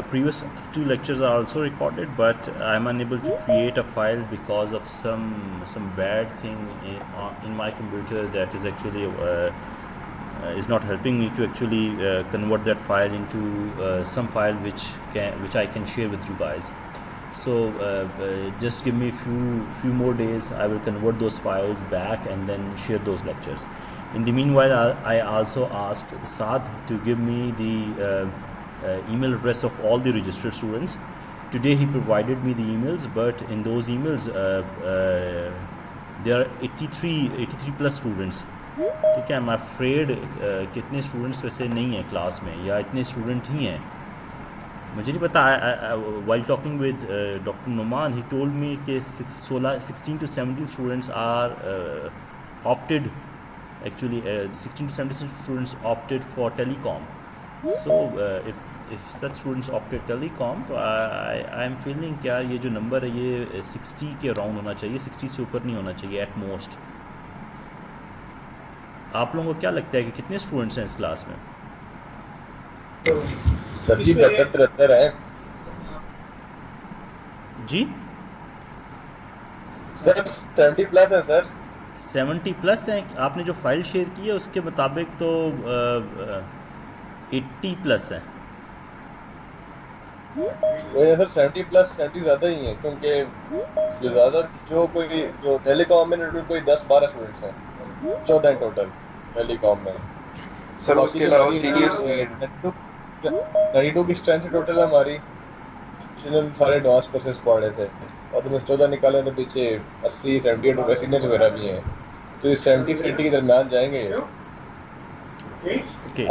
Previous two lectures are also recorded, but I'm unable to create a file because of some bad thing in my computer that is actually is not helping me to actually convert that file into some file which I can share with you guys. So just give me few more days. I will convert those files back and then share those lectures. In the meanwhile, I also asked Saad to give me the email address of all the registered students. Today he provided me the emails, but in those emails there are 83 plus students. ठीक है, I am afraid कितने students वैसे नहीं हैं class में या इतने student ही हैं मुझे नहीं पता. While talking with doctor Numan he told me कि 16 to 17 students are opted, actually 16 to 17 students opted for telecom. So if such students opted telecom, तो I am feeling कि यार ये जो नंबर है ये 60 के अराउंड होना चाहिए, 60 से ऊपर नहीं होना चाहिए एट मोस्ट. आप लोगों को क्या लगता है कि कितने स्टूडेंट्स हैं इस क्लास में? सर जी 72-73 है जी सर. 70 प्लस है सर. 70 प्लस हैं. आपने जो फाइल शेयर की है उसके मुताबिक तो 80 प्लस है. सर 70 प्लस 70 ज़्यादा ही है, क्योंकि जो ज़्यादा जो टेलीकॉम में कोई 10-12 स्टूडेंट्स हैं, 14 टोटल टेलीकॉम में. सर उसके अलावा सीनियर्स भी हैं. 92 की स्ट्रेंथ टोटल हमारी, जिन्होंने सारे एडवांस कोर्सेज पढ़े थे, और तुमने 14 निकाले तो पीछे 80-78 रुपये सीनियर्स वगैरह भी हैं, तो इस 70 से 80 के दरमियान जाएंगे.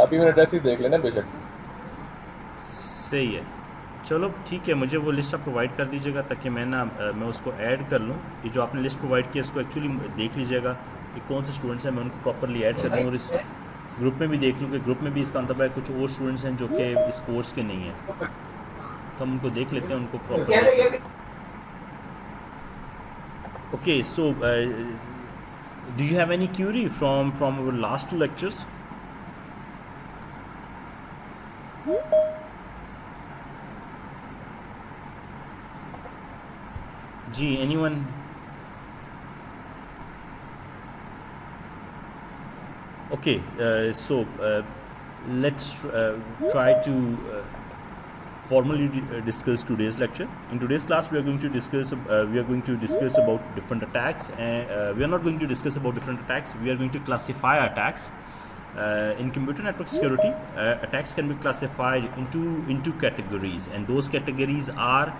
अभी मैंने एड्रेस ही देख लेना बेशक. सही है, चलो ठीक है. मुझे वो लिस्ट आप प्रोवाइड कर दीजिएगा ताकि मैं उसको ऐड कर लूँ. ये जो आपने लिस्ट प्रोवाइड किया इसको एक्चुअली देख लीजिएगा कि कौन से स्टूडेंट्स हैं, मैं उनको प्रॉपरली ऐड कर दूँ. और इस ग्रुप में भी देख लूँ कि ग्रुप में भी इसका मतलब है कुछ और स्टूडेंट्स हैं जो कि इस कोर्स के नहीं हैं, तो हम उनको देख लेते हैं उनको proper. Okay, so do you have any query from our last 2 lectures? जी, anyone? Okay, so let's try to formally discuss today's lecture. In today's class, we are going to discuss about different attacks, and we are not going to discuss about different attacks. We are going to classify attacks. In computer network security, attacks can be classified into categories, and those categories are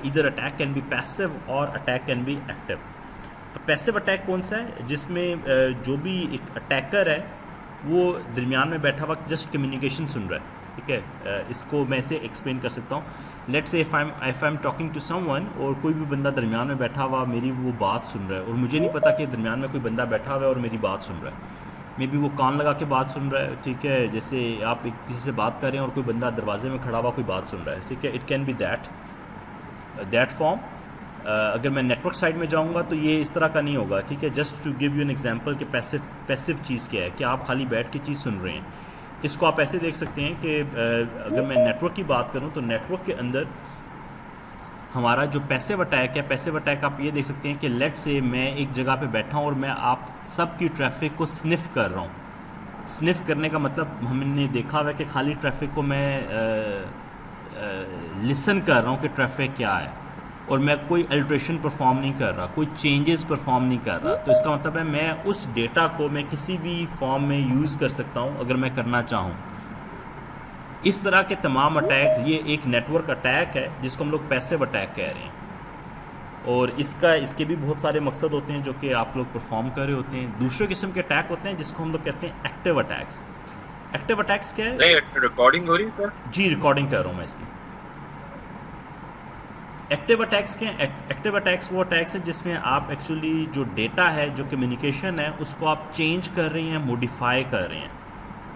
either attack can be passive or attack can be active. Passive attack कौन सा है? जिसमें जो भी एक attacker है वो दरमियान में बैठा हुआ जस्ट कम्युनिकेशन सुन रहा है. ठीक है, इसको मैं इसे एक्सप्लेन कर सकता हूँ. Let's say if I am talking to someone और कोई भी बंदा दरमियान में बैठा हुआ मेरी वो बात सुन रहा है, और मुझे नहीं पता कि दरमियान में कोई बंदा बैठा हुआ है और मेरी बात सुन रहा है. मे बी वो कान लगा के बात सुन रहा है. ठीक है, जैसे आप किसी से बात कर रहे हैं और कोई बंदा दरवाजे में खड़ा हुआ कोई बात सुन रहा है. ठीक है, it can B that form. अगर मैं नेटवर्क साइड में जाऊंगा तो ये इस तरह का नहीं होगा. ठीक है, just to give you an example कि पैसिव चीज़ क्या है, कि आप खाली बैठ के चीज़ सुन रहे हैं. इसको आप ऐसे देख सकते हैं कि अगर मैं नेटवर्क की बात करूं तो नेटवर्क के अंदर हमारा जो पैसिव अटैक है, पैसिव अटैक आप ये देख सकते हैं कि लेट से मैं एक जगह पे बैठा हूं और मैं आप सब की ट्रैफिक को स्निफ कर रहा हूं. स्निफ करने का मतलब हमने देखा हुआ है कि खाली ट्रैफिक को मैं लिसन कर रहा हूं कि ट्रैफिक क्या है, और मैं कोई अल्ट्रेशन परफॉर्म नहीं कर रहा, कोई चेंजेस परफॉर्म नहीं कर रहा. तो इसका मतलब है मैं उस डेटा को मैं किसी भी फॉर्म में यूज़ कर सकता हूं अगर मैं करना चाहूं. इस तरह के तमाम अटैक्स, ये एक नेटवर्क अटैक है जिसको हम लोग पैसिव अटैक कह रहे हैं. और इसके भी बहुत सारे मकसद होते हैं जो कि आप लोग परफॉर्म कर रहे होते हैं. दूसरे किस्म के अटैक होते हैं जिसको हम लोग कहते हैं एक्टिव अटैक्स. एक्टिव अटैक्स क्या है? रिकॉर्डिंग हो रही है? जी, रिकॉर्डिंग कर रहा हूँ मैं इसकी. एक्टिव अटैक्स क्या हैं? एक्टिव अटैक्स वो अटैक्स हैं जिसमें आप एक्चुअली जो डेटा है, जो कम्युनिकेशन है, उसको आप चेंज कर रहे हैं, मॉडिफाई कर रहे हैं.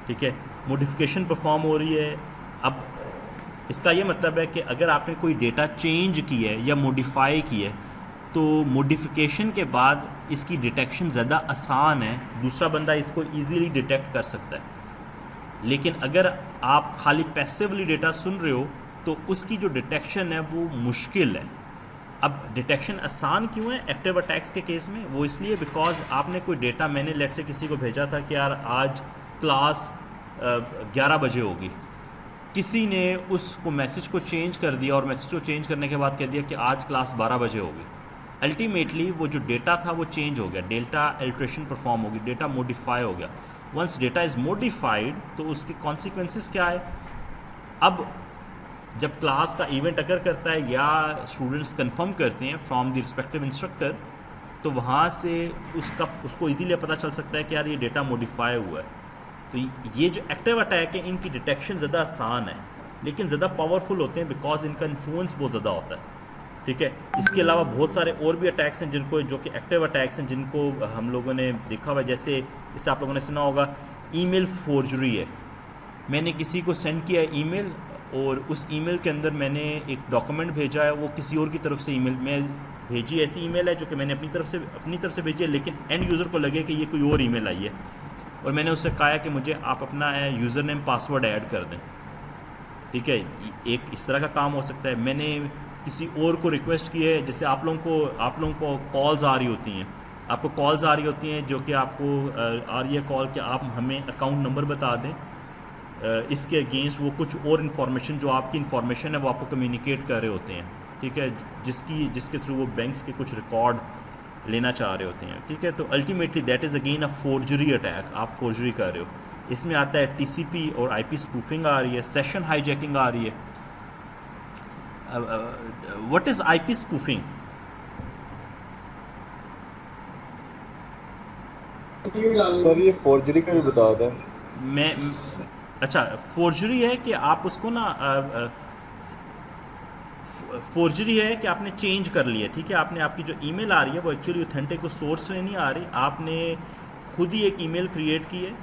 ठीक है, मॉडिफिकेशन परफॉर्म हो रही है. अब इसका ये मतलब है कि अगर आपने कोई डेटा चेंज की है या मॉडिफाई की है तो मॉडिफिकेशन के बाद इसकी डिटेक्शन ज़्यादा आसान है, दूसरा बंदा इसको ईजीली डिटेक्ट कर सकता है. लेकिन अगर आप खाली पैसिवली डेटा सुन रहे हो तो उसकी जो डिटेक्शन है वो मुश्किल है। अब डिटेक्शन आसान क्यों है एक्टिव अटैक्स के केस में? वो इसलिए बिकॉज आपने कोई डेटा, मैंने लेट से किसी को भेजा था कि यार आज क्लास 11 बजे होगी, किसी ने उसको मैसेज को चेंज कर दिया और मैसेज को चेंज करने के बाद कह दिया कि आज क्लास 12 बजे होगी। अल्टीमेटली वो जो डेटा था वो चेंज हो गया, डेटा अल्ट्रेशन परफॉर्म होगी, डेटा मॉडिफाई हो गया। वंस डेटा इज़ मॉडिफाइड तो उसके कॉन्सिक्वेंसेस क्या है? अब जब क्लास का इवेंट अकर करता है या स्टूडेंट्स कंफर्म करते हैं फ्रॉम द रिस्पेक्टिव इंस्ट्रक्टर, तो वहाँ से उसको इजीली पता चल सकता है कि यार ये डेटा मॉडिफाई हुआ है। तो ये जो एक्टिव अटैक है इनकी डिटेक्शन ज़्यादा आसान है लेकिन ज़्यादा पावरफुल होते हैं बिकॉज इनका इन्फ्लुएंस बहुत ज़्यादा होता है। ठीक है, इसके अलावा बहुत सारे और भी अटैक्स हैं जो कि एक्टिव अटैक्स हैं, जिनको हम लोगों ने देखा हुआ है। जैसे इससे आप लोगों ने सुना होगा ईमेल फोर्जरी है। मैंने किसी को सेंड किया ईमेल और उस ईमेल के अंदर मैंने एक डॉक्यूमेंट भेजा है, वो किसी और की तरफ से ईमेल मैं भेजी, ऐसी ईमेल है जो कि मैंने अपनी तरफ से भेजी है, लेकिन एंड यूज़र को लगे कि ये कोई और ईमेल आई है और मैंने उससे कहा है कि मुझे आप अपना यूज़र नेम पासवर्ड ऐड कर दें। ठीक है, एक इस तरह का काम हो सकता है। मैंने किसी और को रिक्वेस्ट की है, जैसे आप लोगों को कॉल्स आ रही होती हैं, आपको कॉल्स आ रही होती हैं जो कि आपको आ रही है कॉल कि आप हमें अकाउंट नंबर बता दें, इसके अगेंस्ट वो कुछ और इन्फॉर्मेशन जो आपकी इन्फॉर्मेशन है वो आपको कम्युनिकेट कर रहे होते हैं। ठीक है, जिसके थ्रू वो बैंक्स के कुछ रिकॉर्ड लेना चाह रहे होते हैं। ठीक है, तो ultimately that is again a forgery attack, आप फोर्जरी कर रहे हो। इसमें आता है टीसीपी और आईपी स्पूफिंग आ रही है, सेशन हाईजैकिंग आ रही है। What is IP spoofing? Sir ये फोर्जरी का भी बता दें। अच्छा, फोर्जरी है कि आप उसको ना फोर्जरी है कि आपने चेंज कर लिया। ठीक है, आपकी जो ईमेल आ रही है वो एक्चुअली ऑथेंटिक सोर्स से नहीं आ रही, आपने खुद ही एक ईमेल क्रिएट की है,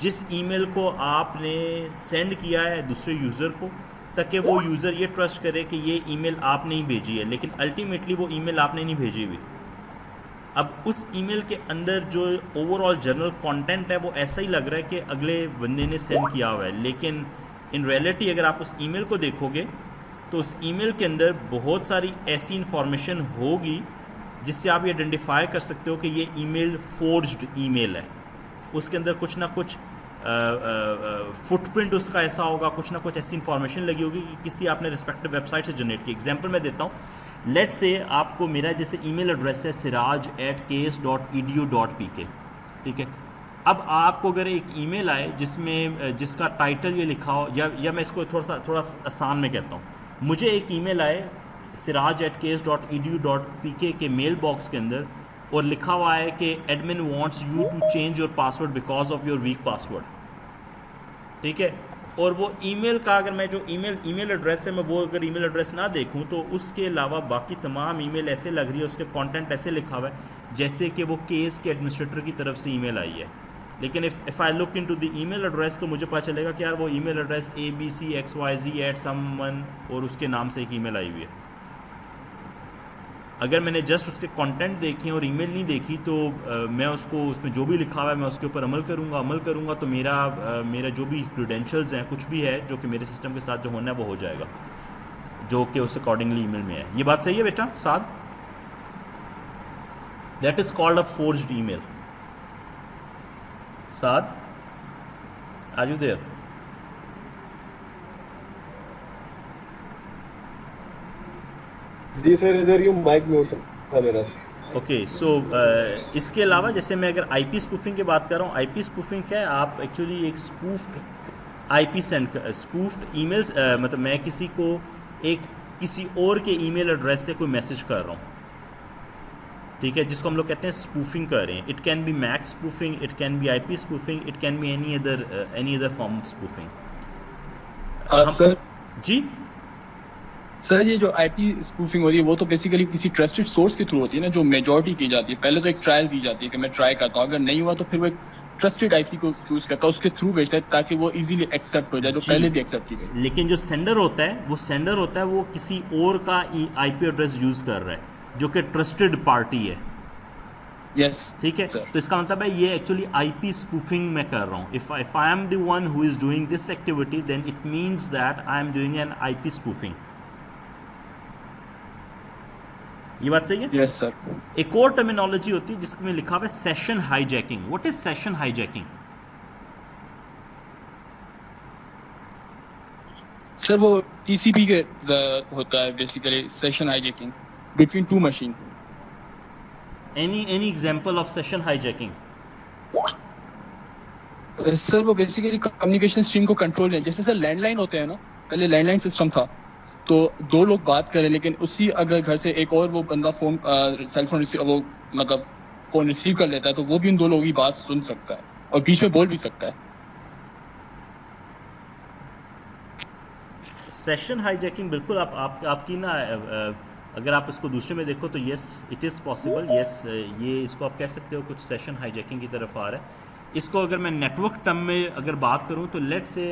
जिस ईमेल को आपने सेंड किया है दूसरे यूज़र को, ताकि वो यूज़र ये ट्रस्ट करे कि ये ईमेल आपने ही भेजी है, लेकिन अल्टीमेटली वो ईमेल आपने नहीं भेजी हुई। अब उस ईमेल के अंदर जो ओवरऑल जनरल कंटेंट है वो ऐसा ही लग रहा है कि अगले बंदे ने सेंड किया हुआ है, लेकिन इन रियलिटी अगर आप उस ईमेल को देखोगे तो उस ईमेल के अंदर बहुत सारी ऐसी इन्फॉर्मेशन होगी जिससे आप ये आइडेंटिफाई कर सकते हो कि ये ईमेल फोर्ज्ड ईमेल है। उसके अंदर कुछ ना कुछ फुटप्रिंट उसका ऐसा होगा, कुछ ना कुछ ऐसी इन्फॉर्मेशन लगी होगी कि किसी आपने रिस्पेक्टिव वेबसाइट से जनरेट की। एग्जांपल मैं देता हूँ, लेट से आपको मेरा जैसे ईमेल एड्रेस है siraj@ks.edu.pk। ठीक है, अब आपको अगर एक ईमेल आए जिसका टाइटल ये लिखा हो, या मैं इसको थोड़ा आसान में कहता हूँ, मुझे एक ईमेल आए siraj@ks.edu.pk के मेल बॉक्स के अंदर और लिखा हुआ है कि admin wants you to change your password because of your weak password. ठीक है, और वो ईमेल का अगर मैं जो ईमेल एड्रेस है मैं वो अगर ईमेल एड्रेस ना देखूं तो उसके अलावा बाकी तमाम ईमेल ऐसे लग रही है, उसके कंटेंट ऐसे लिखा हुआ है जैसे कि वो केस के एडमिनिस्ट्रेटर की तरफ से ईमेल आई है। लेकिन if I look into the email address तो मुझे पता चलेगा कि यार वो ईमेल एड्रेस abcxyz@someone और उसके नाम से एक ईमेल आई हुई है। अगर मैंने जस्ट उसके कंटेंट देखे और ईमेल नहीं देखी तो मैं उसमें जो भी लिखा हुआ है मैं उसके ऊपर अमल करूँगा तो मेरा जो भी क्रीडेंशियल्स हैं, कुछ भी है जो कि मेरे सिस्टम के साथ जो होना है वो हो जाएगा, जो कि उस अकॉर्डिंगली ईमेल में है। ये बात सही है बेटा Saad? That is called a forged email. Saad, are you there? जी सर, इधर यूँ माइक म्यूट था मेरा। ओके, सो इसके अलावा जैसे मैं अगर आईपी स्पूफिंग की बात कर रहा हूँ, आईपी स्पूफिंग क्या है? आप एक्चुअली एक स्पूफ्ड आईपी स्पूफ्ड ईमेल्स, मतलब मैं किसी और के ईमेल एड्रेस से कोई मैसेज कर रहा हूँ। ठीक है, जिसको हम लोग कहते हैं स्पूफिंग कर रहे हैं। It can be MAC spoofing, it can be IP spoofing, it can be any other form of spoofing. जी सर, ये जो आईपी स्पूफिंग हो रही है वो तो बेसिकली किसी ट्रस्टेड सोर्स के थ्रू होती है ना, जो मेजॉरिटी की जाती है। पहले तो एक ट्रायल दी जाती है कि मैं ट्राई करता हूँ, अगर नहीं हुआ तो फिर वो एक ट्रस्टेड आईपी को चूज करता है, उसके थ्रू भेजता है ताकि वो इजीली एक्सेप्ट हो जाए, जो पहले भी एक्सेप्ट की गई। लेकिन जो सेंडर होता है वो किसी और का आईपी एड्रेस यूज़ कर रहा है जो कि ट्रस्टेड पार्टी है। यस ठीक है, सर। तो इसका मतलब है ये एक्चुअली आईपी स्पूफिंग मैं कर रहा हूँ. If I am the one who is doing this activity then it means that I am doing an IP spoofing. ये बात सही है? Yes sir. एक और टर्मिनोलॉजी होती है जिसमें लिखा हुआ है session hijacking. What is session hijacking? Sir वो टीसीपी के होता है basically session hijacking between two machine. any example of session hijacking? Sir वो बेसिकली कम्युनिकेशन स्ट्रीम को कंट्रोल है. जैसे सर लैंडलाइन होते हैं ना, पहले लैंडलाइन सिस्टम था तो दो लोग बात करें लेकिन उसी अगर घर से एक और वो बंदा फोन सेल फोन वो मतलब फोन रिसीव कर लेता है तो वो भी उन दो लोगों की बात सुन सकता है और बीच में बोल भी सकता है. सेशन हाईजैकिंग बिल्कुल आपकी ना अगर आप इसको दूसरे में देखो तो yes it is possible. Yes ये इसको आप कह सकते हो कुछ सेशन हाईजैकिंग की तरफ आ रहा है. इसको अगर मैं नेटवर्क टर्म में अगर बात करूं तो लेट से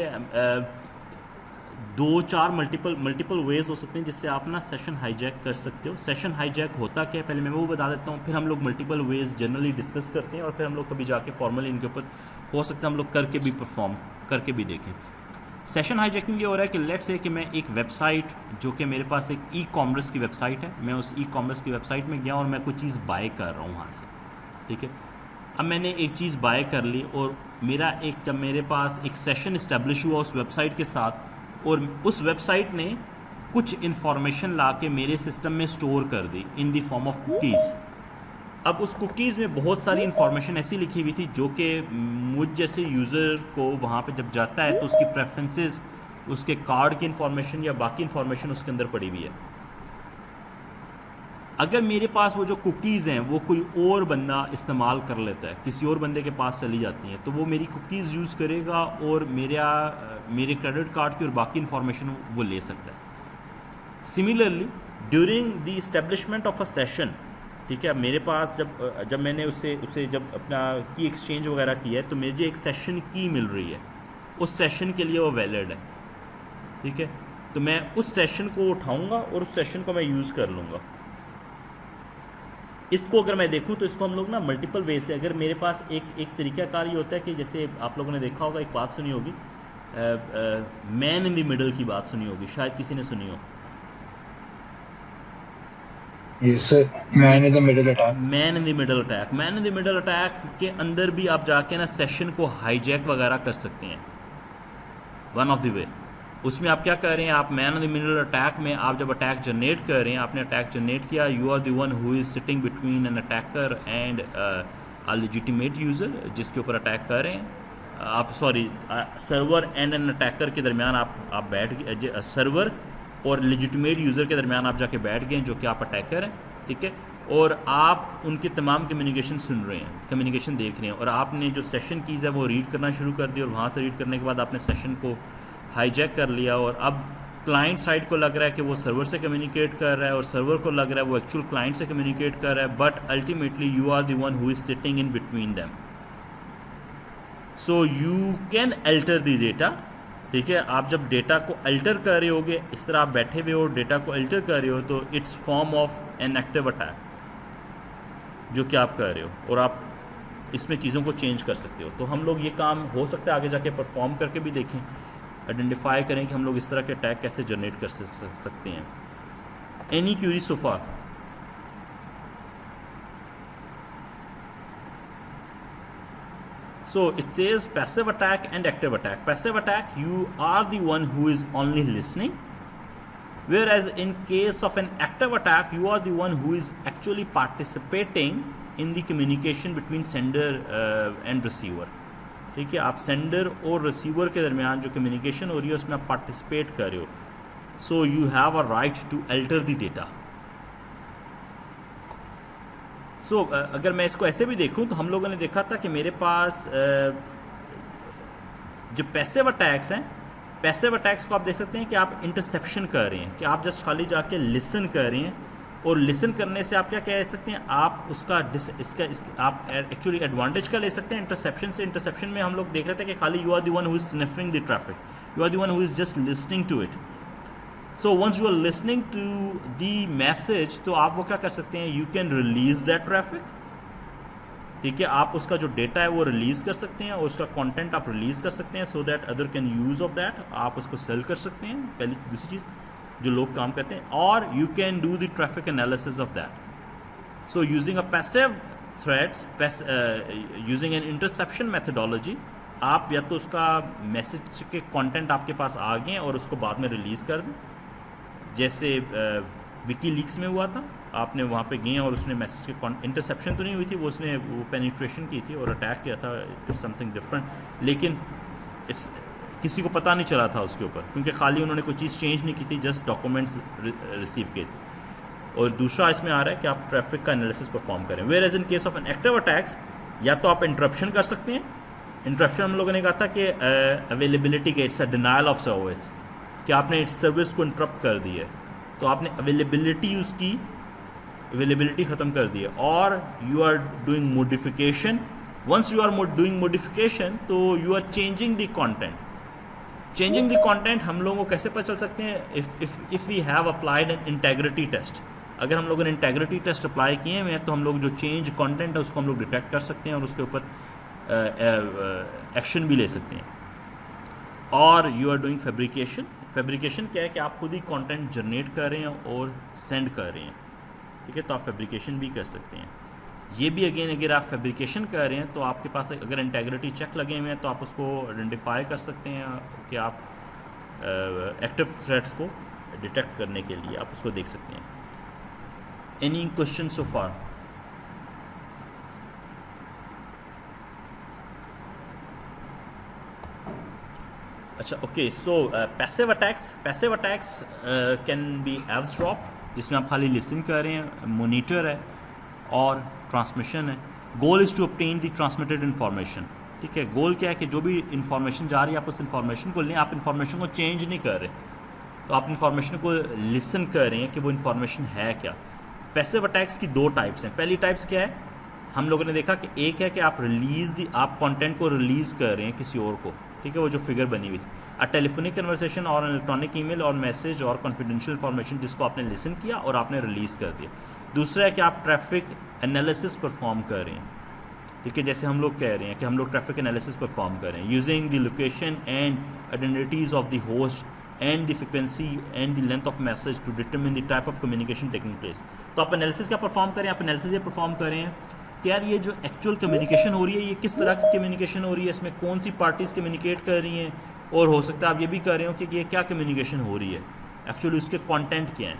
2-4 मल्टीपल वेज हो सकते हैं जिससे आप ना सेशन हाईजैक कर सकते हो. सेशन हाईजैक होता क्या है पहले मैं वो बता देता हूँ, फिर हम लोग मल्टीपल वेज जनरली डिस्कस करते हैं और फिर हम लोग कभी जाके फॉर्मली इनके ऊपर हो सकता है हम लोग करके भी परफॉर्म करके भी देखें. सेशन हाईजैकिंग ये हो रहा है कि लेट्स से कि मैं एक वेबसाइट जो कि मेरे पास एक ई कॉमर्स की वेबसाइट है, मैं उस ई कॉमर्स की वेबसाइट में गया और मैं कोई चीज़ बाय कर रहा हूँ वहाँ से. ठीक है, अब मैंने एक चीज़ बाय कर ली और जब मेरे पास एक सेशन इस्टेब्लिश हुआ उस वेबसाइट के साथ और उस वेबसाइट ने कुछ इन्फॉर्मेशन ला के मेरे सिस्टम में स्टोर कर दी in the form of cookies. अब उस कुकीज़ में बहुत सारी इन्फॉर्मेशन ऐसी लिखी हुई थी जो कि मुझ जैसे यूज़र को वहाँ पे जब जाता है तो उसकी प्रेफरेंसेस, उसके कार्ड की इन्फॉर्मेशन या बाकी इन्फॉर्मेशन उसके अंदर पड़ी हुई है. अगर मेरे पास वो जो कुकीज़ हैं वो कोई और बंदा इस्तेमाल कर लेता है, किसी और बंदे के पास चली जाती हैं, तो वो मेरी कुकीज़ यूज़ करेगा और मेरे क्रेडिट कार्ड की और बाकी इन्फॉर्मेशन वो ले सकता है. Similarly during the establishment of a session, ठीक है, मेरे पास जब मैंने उसे जब अपना की एक्सचेंज वगैरह किया है तो मुझे एक सेशन की मिल रही है, उस सेशन के लिए वो वैलिड है. ठीक है, तो मैं उस सेशन को उठाऊंगा और उस सेशन को मैं यूज़ कर लूँगा. इसको अगर मैं देखूं तो इसको हम लोग ना मल्टीपल वे से, अगर मेरे पास एक तरीकाकार ये होता है कि जैसे आप लोगों ने देखा होगा, एक बात सुनी होगी, मैन इन द मिडल की बात सुनी होगी, शायद किसी ने सुनी हो. Man in the middle attack. Man in the middle attack के अंदर भी आप जाके ना सेशन को हाईजैक वगैरह कर सकते हैं. वन ऑफ द वे उसमें आप क्या कर रहे हैं, आप man in the middle attack में आप जब अटैक जनरेट कर रहे हैं, आपने अटैक जनरेट किया, you are the one who is sitting between an attacker and a legitimate user जिसके ऊपर अटैक कर रहे हैं आप, sorry server and an attacker के दरमियान आप बैठ गए, सर्वर और लेजिटिमेट यूज़र के दरमियान आप जाके बैठ गए जो कि आप अटैकर हैं. ठीक है, और आप उनके तमाम कम्युनिकेशन सुन रहे हैं, कम्युनिकेशन देख रहे हैं और आपने जो सेशन कीज़ है वो रीड करना शुरू कर दी और वहाँ से रीड करने के बाद आपने सेशन को हाईजैक कर लिया और अब क्लाइंट साइड को लग रहा है कि वो सर्वर से कम्युनिकेट कर रहा है और सर्वर को लग रहा है वो एक्चुअल क्लाइंट से कम्युनिकेट कर रहा है, but ultimately you are the one who is sitting in between them. So you can alter the data. ठीक है, आप जब डेटा को अल्टर कर रहे होगे, इस तरह आप बैठे हुए हो डेटा को अल्टर कर रहे हो तो it's form of an active attack जो कि आप कर रहे हो और आप इसमें चीज़ों को चेंज कर सकते हो. तो हम लोग ये काम हो सकता है आगे जाके परफॉर्म करके भी देखें, आइडेंटिफाई करें कि हम लोग इस तरह के अटैक कैसे जनरेट कर सकते हैं. Any Curie so far? So it says passive attack and active attack. Passive attack, you are the one who is only listening, whereas in case of an active attack, you are the one who is actually participating in the communication between sender and receiver. ठीक है, आप sender और receiver के दरमियान जो communication हो रही है उसमें आप पार्टिसिपेट कर रहे हो. So you have a right to alter the data. So अगर मैं इसको ऐसे भी देखूं तो हम लोगों ने देखा था कि मेरे पास जो पैसिव अटैक्स हैं, पैसिव अटैक्स को आप देख सकते हैं कि आप इंटरसेप्शन कर रहे हैं, कि आप जस्ट खाली जाके लिसन कर रहे हैं और लिसन करने से आप क्या कह सकते हैं, आप उसका आप एक्चुअली एडवांटेज का ले सकते हैं इंटरसेप्शन से. इंटरसेप्शन में हम लोग देख रहे थे कि खाली you are the one who is sniffing the traffic, you are the one who is just listening to it. So once you are listening to the message तो आप वो क्या कर सकते हैं, you can release that traffic ठीक है, आप उसका जो डेटा है वो रिलीज़ कर सकते हैं और उसका कंटेंट आप रिलीज़ कर सकते हैं so that other can use of that, आप उसको सेल कर सकते हैं, पहली दूसरी चीज़ जो लोग काम करते हैं, और you can do the traffic analysis of that. So using a passive threads, using an interception methodology, आप या तो उसका मैसेज के कंटेंट आपके पास आ गए और उसको बाद में रिलीज़ कर दें, जैसे विकीलीक्स में हुआ था, आपने वहाँ पे गए और उसने मैसेज के इंटरसेप्शन तो नहीं हुई थी, वो उसने वो पेनिट्रेशन की थी और अटैक किया था, इट्स समथिंग डिफरेंट, लेकिन इट्स किसी को पता नहीं चला था उसके ऊपर, क्योंकि खाली उन्होंने कोई चीज़ चेंज नहीं की थी, जस्ट डॉक्यूमेंट्स रिसीव किए थे। और दूसरा इसमें आ रहा है कि आप ट्रैफिक का एनालिसिस परफॉर्म करें। Whereas in case of an active attacks, या तो आप इंटरप्शन कर सकते हैं। इंटरप्शन हम लोगों ने कहा था कि अवेलेबिलिटी के, it's a denial of service, कि आपने सर्विस को इंटरप्ट कर दी है, तो आपने अवेलेबिलिटी उसकी अवेलेबिलिटी ख़त्म कर दी है, और you are doing modification. Once you are doing modification तो you are changing the content. Changing the content हम लोगों को कैसे पता चल सकते हैं? If we have applied an integrity test, अगर हम लोगों ने इंटेग्रिटी टेस्ट अप्लाई किए हुए हैं तो हम लोग जो चेंज कंटेंट है उसको हम लोग डिटेक्ट कर सकते हैं और उसके ऊपर एक्शन भी ले सकते हैं। और you are doing fabrication. Fabrication क्या है कि आप खुद ही कंटेंट जनरेट कर रहे हैं और सेंड कर रहे हैं, ठीक है, तो आप फैब्रिकेशन भी कर सकते हैं। ये भी अगेन अगर आप फैब्रिकेशन कर रहे हैं तो आपके पास अगर इंटेग्रिटी चेक लगे हुए हैं तो आप उसको आइडेंटिफाई कर सकते हैं कि आप एक्टिव थ्रेट्स को डिटेक्ट करने के लिए आप उसको देख सकते हैं। Any question so far? अच्छा, okay, so passive attacks can be eavesdrop, जिसमें आप खाली लिसन कर रहे हैं, मोनीटर है और ट्रांसमिशन है। Goal is to obtain the transmitted information, ठीक है। गोल क्या है कि जो भी इन्फॉर्मेशन जा रही है आप उस इन्फॉर्मेशन को लें, आप इन्फॉर्मेशन को चेंज नहीं कर रहे, तो आप इन्फॉर्मेशन को लिसन कर रहे हैं कि वो इन्फॉर्मेशन है क्या। पैसिव अटैक्स की दो टाइप्स हैं। पहली टाइप्स क्या है, हम लोगों ने देखा कि एक है कि आप कंटेंट को रिलीज़ कर रहे हैं किसी और को, ठीक है, वो जो फिगर बनी हुई थी, अ टेलीफोनिक कन्वर्सेशन और इलेक्ट्रॉनिक ईमेल और मैसेज और कॉन्फिडेंशियल इन्फॉर्मेशन जिसको आपने लिसन किया और आपने रिलीज़ कर दिया। दूसरा है कि आप ट्रैफिक एनालिसिस परफॉर्म कर रहे हैं, ठीक है, जैसे हम लोग कह रहे हैं कि हम लोग ट्रैफिक एनालिसिस परफॉर्म कर रहे हैं using the location and identities of the host and the frequency and the length of message to determine the type of communication taking place. तो आप एनालिसिस क्या परफॉर्म करें? आप एनालिसिस ये परफॉर्म करें कि यार ये जो एक्चुअल कम्युनिकेशन हो रही है ये किस तरह की कम्युनिकेशन हो रही है, इसमें कौन सी पार्टीज़ कम्युनिकेट कर रही हैं, और हो सकता है आप ये भी कर रहे हो कि ये क्या कम्युनिकेशन हो रही है, एक्चुअली उसके कंटेंट क्या हैं,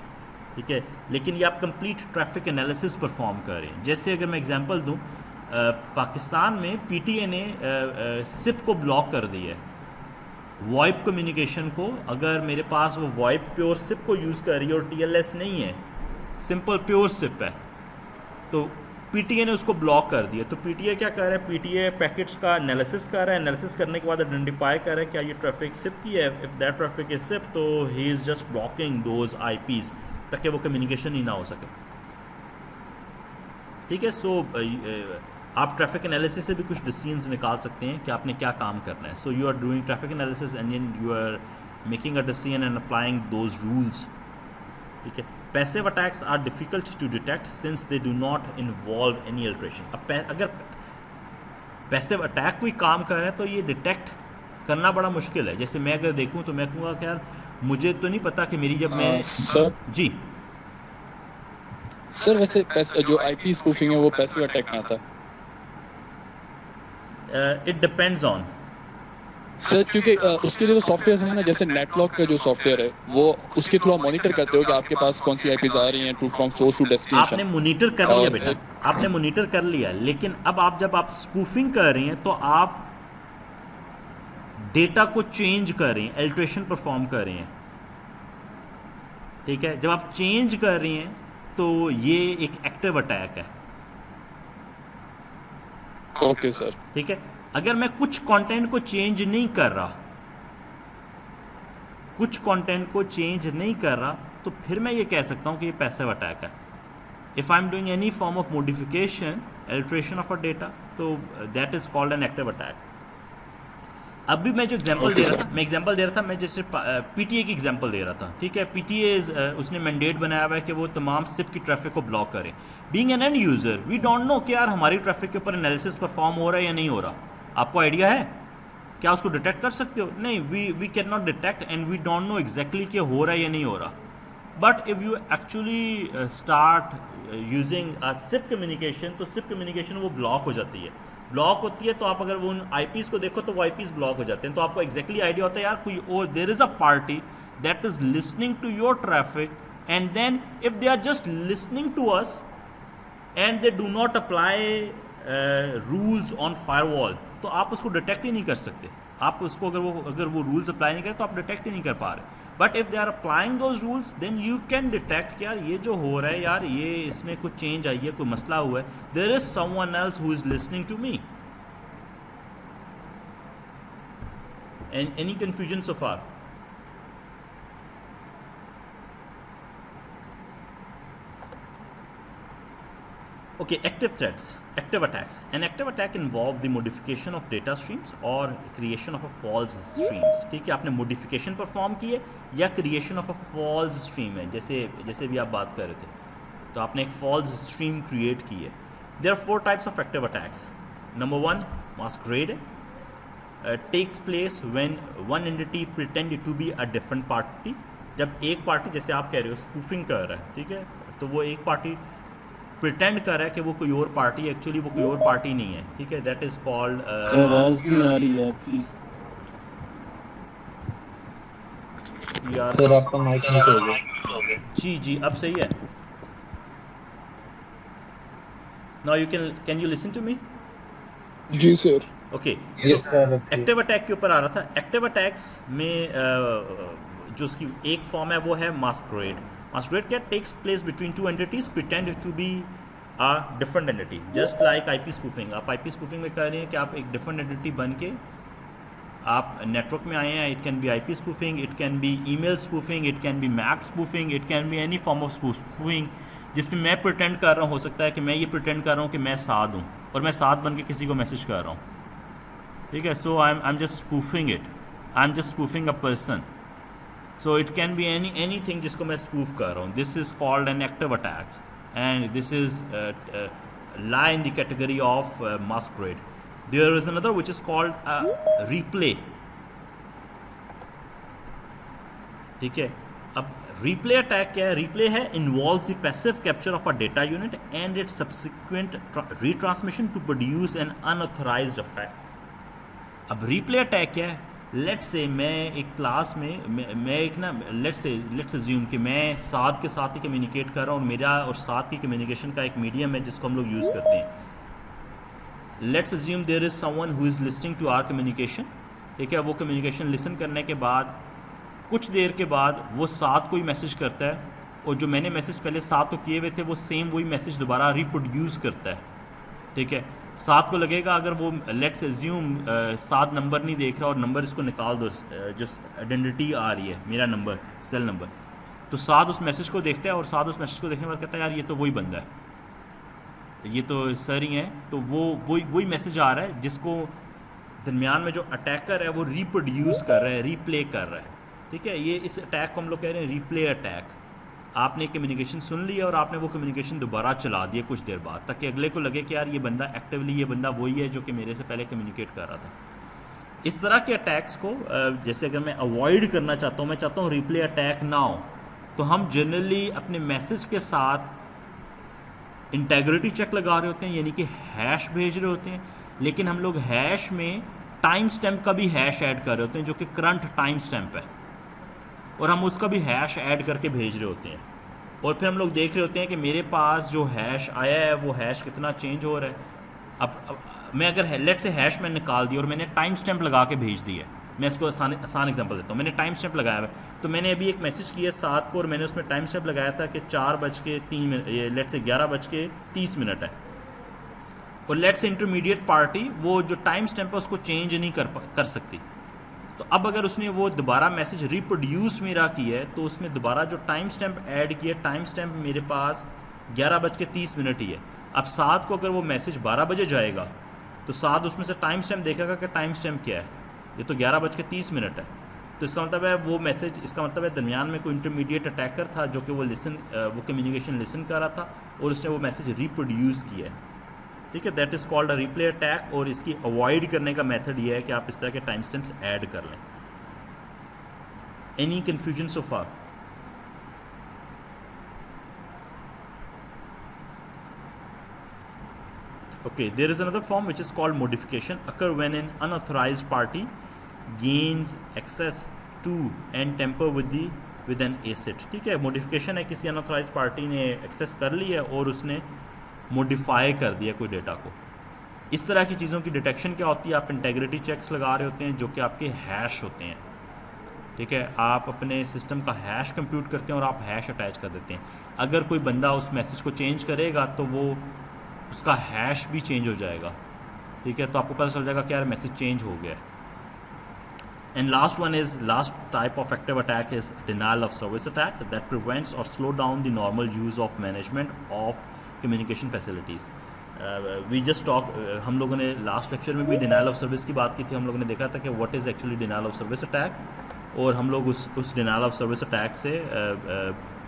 ठीक है। लेकिन ये आप कंप्लीट ट्रैफिक एनालिसिस परफॉर्म कर रहे हैं। जैसे अगर मैं एग्जांपल दूं, पाकिस्तान में पीटीए ने सिप को ब्लॉक कर दिया है, वॉइप कम्युनिकेशन को। अगर मेरे पास वो वॉइप प्योर सिप को यूज़ कर रही है और टीएलएस नहीं है, सिंपल प्योर सिप है, तो पीटीए ने उसको ब्लॉक कर दिया। तो पीटीए क्या कर रहा है? पीटीए पैकेट्स का एनालिसिस कर रहा है, एनालिसिस करने के बाद आइडेंटिफाई कर रहा है क्या ये ट्रैफिक सिप की है। If that traffic is sip तो he is just blocking those IPs ताकि वो कम्युनिकेशन ही ना हो सके, ठीक है। सो आप ट्रैफिक एनालिसिस से भी कुछ डिसीजंस निकाल सकते हैं कि आपने क्या काम करना है। So you are doing traffic analysis and you are making a decision and applying those rules, ठीक है। Passive attacks are difficult to detect since they do not involve any alteration. अब अगर पैसिव अटैक कोई काम कर रहा है तो ये डिटेक्ट करना बड़ा मुश्किल है। जैसे मैं अगर देखूं तो मैं कहूँगा कि यार मुझे तो नहीं पता कि मेरी जब मैं सर जी सर वैसे जो आईपी स्पूफिंग है वो पैसिव अटैक में आता है? इट डिपेंड्स ऑन सर, क्योंकि उसके लिए तो सॉफ्टवेयर है ना, जैसे नेटलॉक का जो सॉफ्टवेयर है वो उसके थ्रू आप मॉनिटर करते हो कि आपके पास कौन सी आईपीज आ रही हैं to from source to destination. आपने मॉनिटर कर लिया बेटा, आपने मॉनिटर कर लिया, लेकिन अब जब आप स्पूफिंग कर रहे हैं तो आप डेटा को चेंज कर रहे हैं, अल्टरेशन परफॉर्म कर रहे हैं, ठीक है। जब आप चेंज कर रहे हैं तो ये एक एक्टिव अटैक है, ओके सर, ठीक है। अगर मैं कुछ कंटेंट को चेंज नहीं कर रहा, तो फिर मैं ये कह सकता हूं कि ये पैसिव अटैक है। If I am doing any form of modification, alteration of a data, तो that is called an active attack. अभी मैं जो एग्जांपल Okay, दे रहा sir. था, मैं एग्जांपल दे रहा था, मैं जैसे पीटीए की एग्जांपल दे रहा था, ठीक है। पीटीए उसने मैंडेट बनाया हुआ है कि वो तमाम सिप की ट्रैफिक को ब्लॉक करे। Being an end user we don't know कि यार हमारी ट्रैफिक के ऊपर एनालिसिस परफॉर्म हो रहा है या नहीं हो रहा। आपको आइडिया है? क्या उसको डिटेक्ट कर सकते हो? नहीं, we can not detect and we don't know exactly कि हो रहा है या नहीं हो रहा। But if you actually start using SIP communication, तो सिप कम्युनिकेशन वो ब्लॉक हो जाती है। ब्लॉक होती है तो आप अगर वो उन आईपीज़ को देखो तो वो आईपीज़ ब्लॉक हो जाते हैं। तो आपको एग्जैक्टली आइडिया होता है यार कोई और there is a party that is listening to your traffic, and then if they are just listening to us and they do not apply rules on firewall, तो आप उसको डिटेक्ट ही नहीं कर सकते। आप उसको अगर वो रूल्स अप्लाई नहीं करें तो आप डिटेक्ट ही नहीं कर पा रहे। But if they are applying those rules then you can detect यार ये जो हो रहा है यार ये इसमें कुछ चेंज आई है, कोई मसला हुआ है, there is someone else who is listening to me. Any confusion so far? Okay, active threats, active attacks. An active attack involve the modification of data streams or creation of a false streams. ठीक है, आपने modification perform की है या creation of a false stream है, जैसे भी आप बात कर रहे थे, तो आपने एक false stream create की है। There are 4 types of active attacks. Number 1, masquerade. Takes place when one entity pretend to be a different party. जब एक पार्टी, जैसे आप कह रहे हो spoofing कर रहा है, ठीक है, तो वो एक पार्टी प्रिटेंड कर रहा है कि वो कोई और पार्टी, एक्चुअली वो कोई और पार्टी नहीं है, ठीक है। दैट इज कॉल्ड आवाज नहीं आ रही है आपकी यार। सर आपका माइक म्यूट हो गया। जी अब सही है। Now you can you listen to me? जी sir. Okay, Yes, sir. Active attack के ऊपर आ रहा था। एक्टिव अटैक्स में जो उसकी एक फॉर्म है वो है मास्करेड। Masquerade क्या takes place between two entities pretend to be a different entity, just like IP spoofing। आप IP spoofing में कह रहे हैं कि आप एक different entity बन के आप नेटवर्क में आए हैं। It can B IP spoofing, it can B email spoofing, it can B Mac spoofing, it can be any form of spoofing जिसमें मैं pretend कर रहा हूँ। हो सकता है कि मैं ये pretend कर रहा हूँ कि मैं साद हूँ और मैं साद बन के किसी को मैसेज कर रहा हूँ, ठीक है। So I am just spoofing it, I am just spoofing a person। So it can be anything जिसको मैं spoof कर रहा हूँ। This is called an active attacks and this is lie in the category of masquerade. There is another which is called replay, ठीक है। अब replay attack क्या है? replay है involves the passive capture of a data unit and its subsequent retransmission to produce an unauthorized effect। अब replay attack क्या है? Let's say मैं एक क्लास में मैं एक ना लेट्स अज्यूम कि मैं साद के साथ ही कम्युनिकेट कर रहा हूँ और मेरा और साद की कम्युनिकेशन का एक मीडियम है जिसको हम लोग यूज़ करते हैं। Let's assume there is someone who is listening to our communication, ठीक है। वो कम्युनिकेशन लिसन करने के बाद कुछ देर के बाद वो साद को ही मैसेज करता है और जो मैंने मैसेज पहले साद को किए हुए थे वो सेम वही मैसेज दोबारा रिप्रोड्यूस करता है, ठीक है। साद को लगेगा अगर वो लेट्स एज्यूम साद नंबर नहीं देख रहा और नंबर इसको निकाल दो, जो आइडेंटिटी आ रही है मेरा नंबर, सेल नंबर, तो साद उस मैसेज को देखता है और साद उस मैसेज को देखने के बाद कहता है यार ये तो वही बंदा है, ये तो सर ही है। तो वो वही मैसेज आ रहा है जिसको दरमियान में जो अटैकर है वो रिप्रोड्यूस कर रहा है, रीप्ले कर रहा है, ठीक है। ये इस अटैक को हम लोग कह रहे हैं रीप्ले अटैक। आपने कम्युनिकेशन सुन लिया और आपने वो कम्युनिकेशन दोबारा चला दिया कुछ देर बाद, ताकि अगले को लगे कि यार ये बंदा एक्टिवली, ये बंदा वही है जो कि मेरे से पहले कम्युनिकेट कर रहा था। इस तरह के अटैक्स को जैसे अगर मैं अवॉइड करना चाहता हूँ, मैं चाहता हूँ रिप्ले अटैक ना हो, तो हम जनरली अपने मैसेज के साथ इंटेग्रिटी चेक लगा रहे होते हैं, यानी कि हैश भेज रहे होते हैं, लेकिन हम लोग हैश में टाइम स्टैम्प का भी हैश ऐड कर रहे होते हैं जो कि करंट टाइम स्टैम्प है, और हम उसका भी हैश ऐड करके भेज रहे होते हैं। और फिर हम लोग देख रहे होते हैं कि मेरे पास जो हैश आया है वो हैश कितना चेंज हो रहा है। अब मैं अगर लेट से हैश में निकाल दी और मैंने टाइम स्टैम्प लगा के भेज दी है, मैं इसको आसान एग्जांपल देता हूँ। मैंने टाइम स्टैम्प लगाया है, तो मैंने अभी एक मैसेज किया 7 को और मैंने उसमें टाइम स्टैम्प लगाया था कि 4:03 ये लेट से 11:30 है, और लेट से इंटरमीडिएट पार्टी वो जो टाइम स्टैम्प है उसको चेंज नहीं कर सकती। तो अब अगर उसने वो दोबारा मैसेज रिप्रोड्यूस मेरा किया है तो उसमें दोबारा जो टाइम स्टैम्प ऐड किया, टाइम स्टैम्प मेरे पास 11:30 ही है। अब 7 को अगर वो मैसेज 12 बजे जाएगा तो 7 उसमें से टाइम स्टैम्प देखेगा कि टाइम स्टैम्प क्या है, ये तो 11:30 है। तो इसका मतलब है वो मैसेज, इसका मतलब है दरमियान में कोई इंटरमीडिएट अटैकर था जो कि वो कम्युनिकेशन लिसन कर रहा था और उसने वो मैसेज रिप्रोड्यूस किया है। ठीक है, that is called a replay attack. और इसकी अवॉइड करने का मेथड ये है कि आप इस तरह के टाइम स्टैम्प्स ऐड कर लें। Any confusion so far? Okay, there is another form which is called modification, occur when an unauthorized party gains access to and tamper with an asset। ठीक है, modification है किसी unauthorized party ने access कर ली है और उसने modify कर दिया कोई डेटा को। इस तरह की चीज़ों की डिटेक्शन क्या होती है? आप इंटेग्रिटी चेक्स लगा रहे होते हैं जो कि आपके हैश होते हैं। ठीक है, आप अपने सिस्टम का हैश कंप्यूट करते हैं और आप हैश अटैच कर देते हैं। अगर कोई बंदा उस मैसेज को चेंज करेगा तो वो उसका हैश भी चेंज हो जाएगा। ठीक है, तो आपको पता चल जाएगा कि यार मैसेज चेंज हो गया है। And last type of active attack is denial of service attack that prevents और slow down the normal use of management of communication facilities. We just talk, हम लोगों ने लास्ट लेक्चर में भी डिनायल ऑफ सर्विस की बात की थी। हम लोगों ने देखा था कि what is actually denial of service attack, और हम लोग उस डिनायल ऑफ सर्विस अटैक से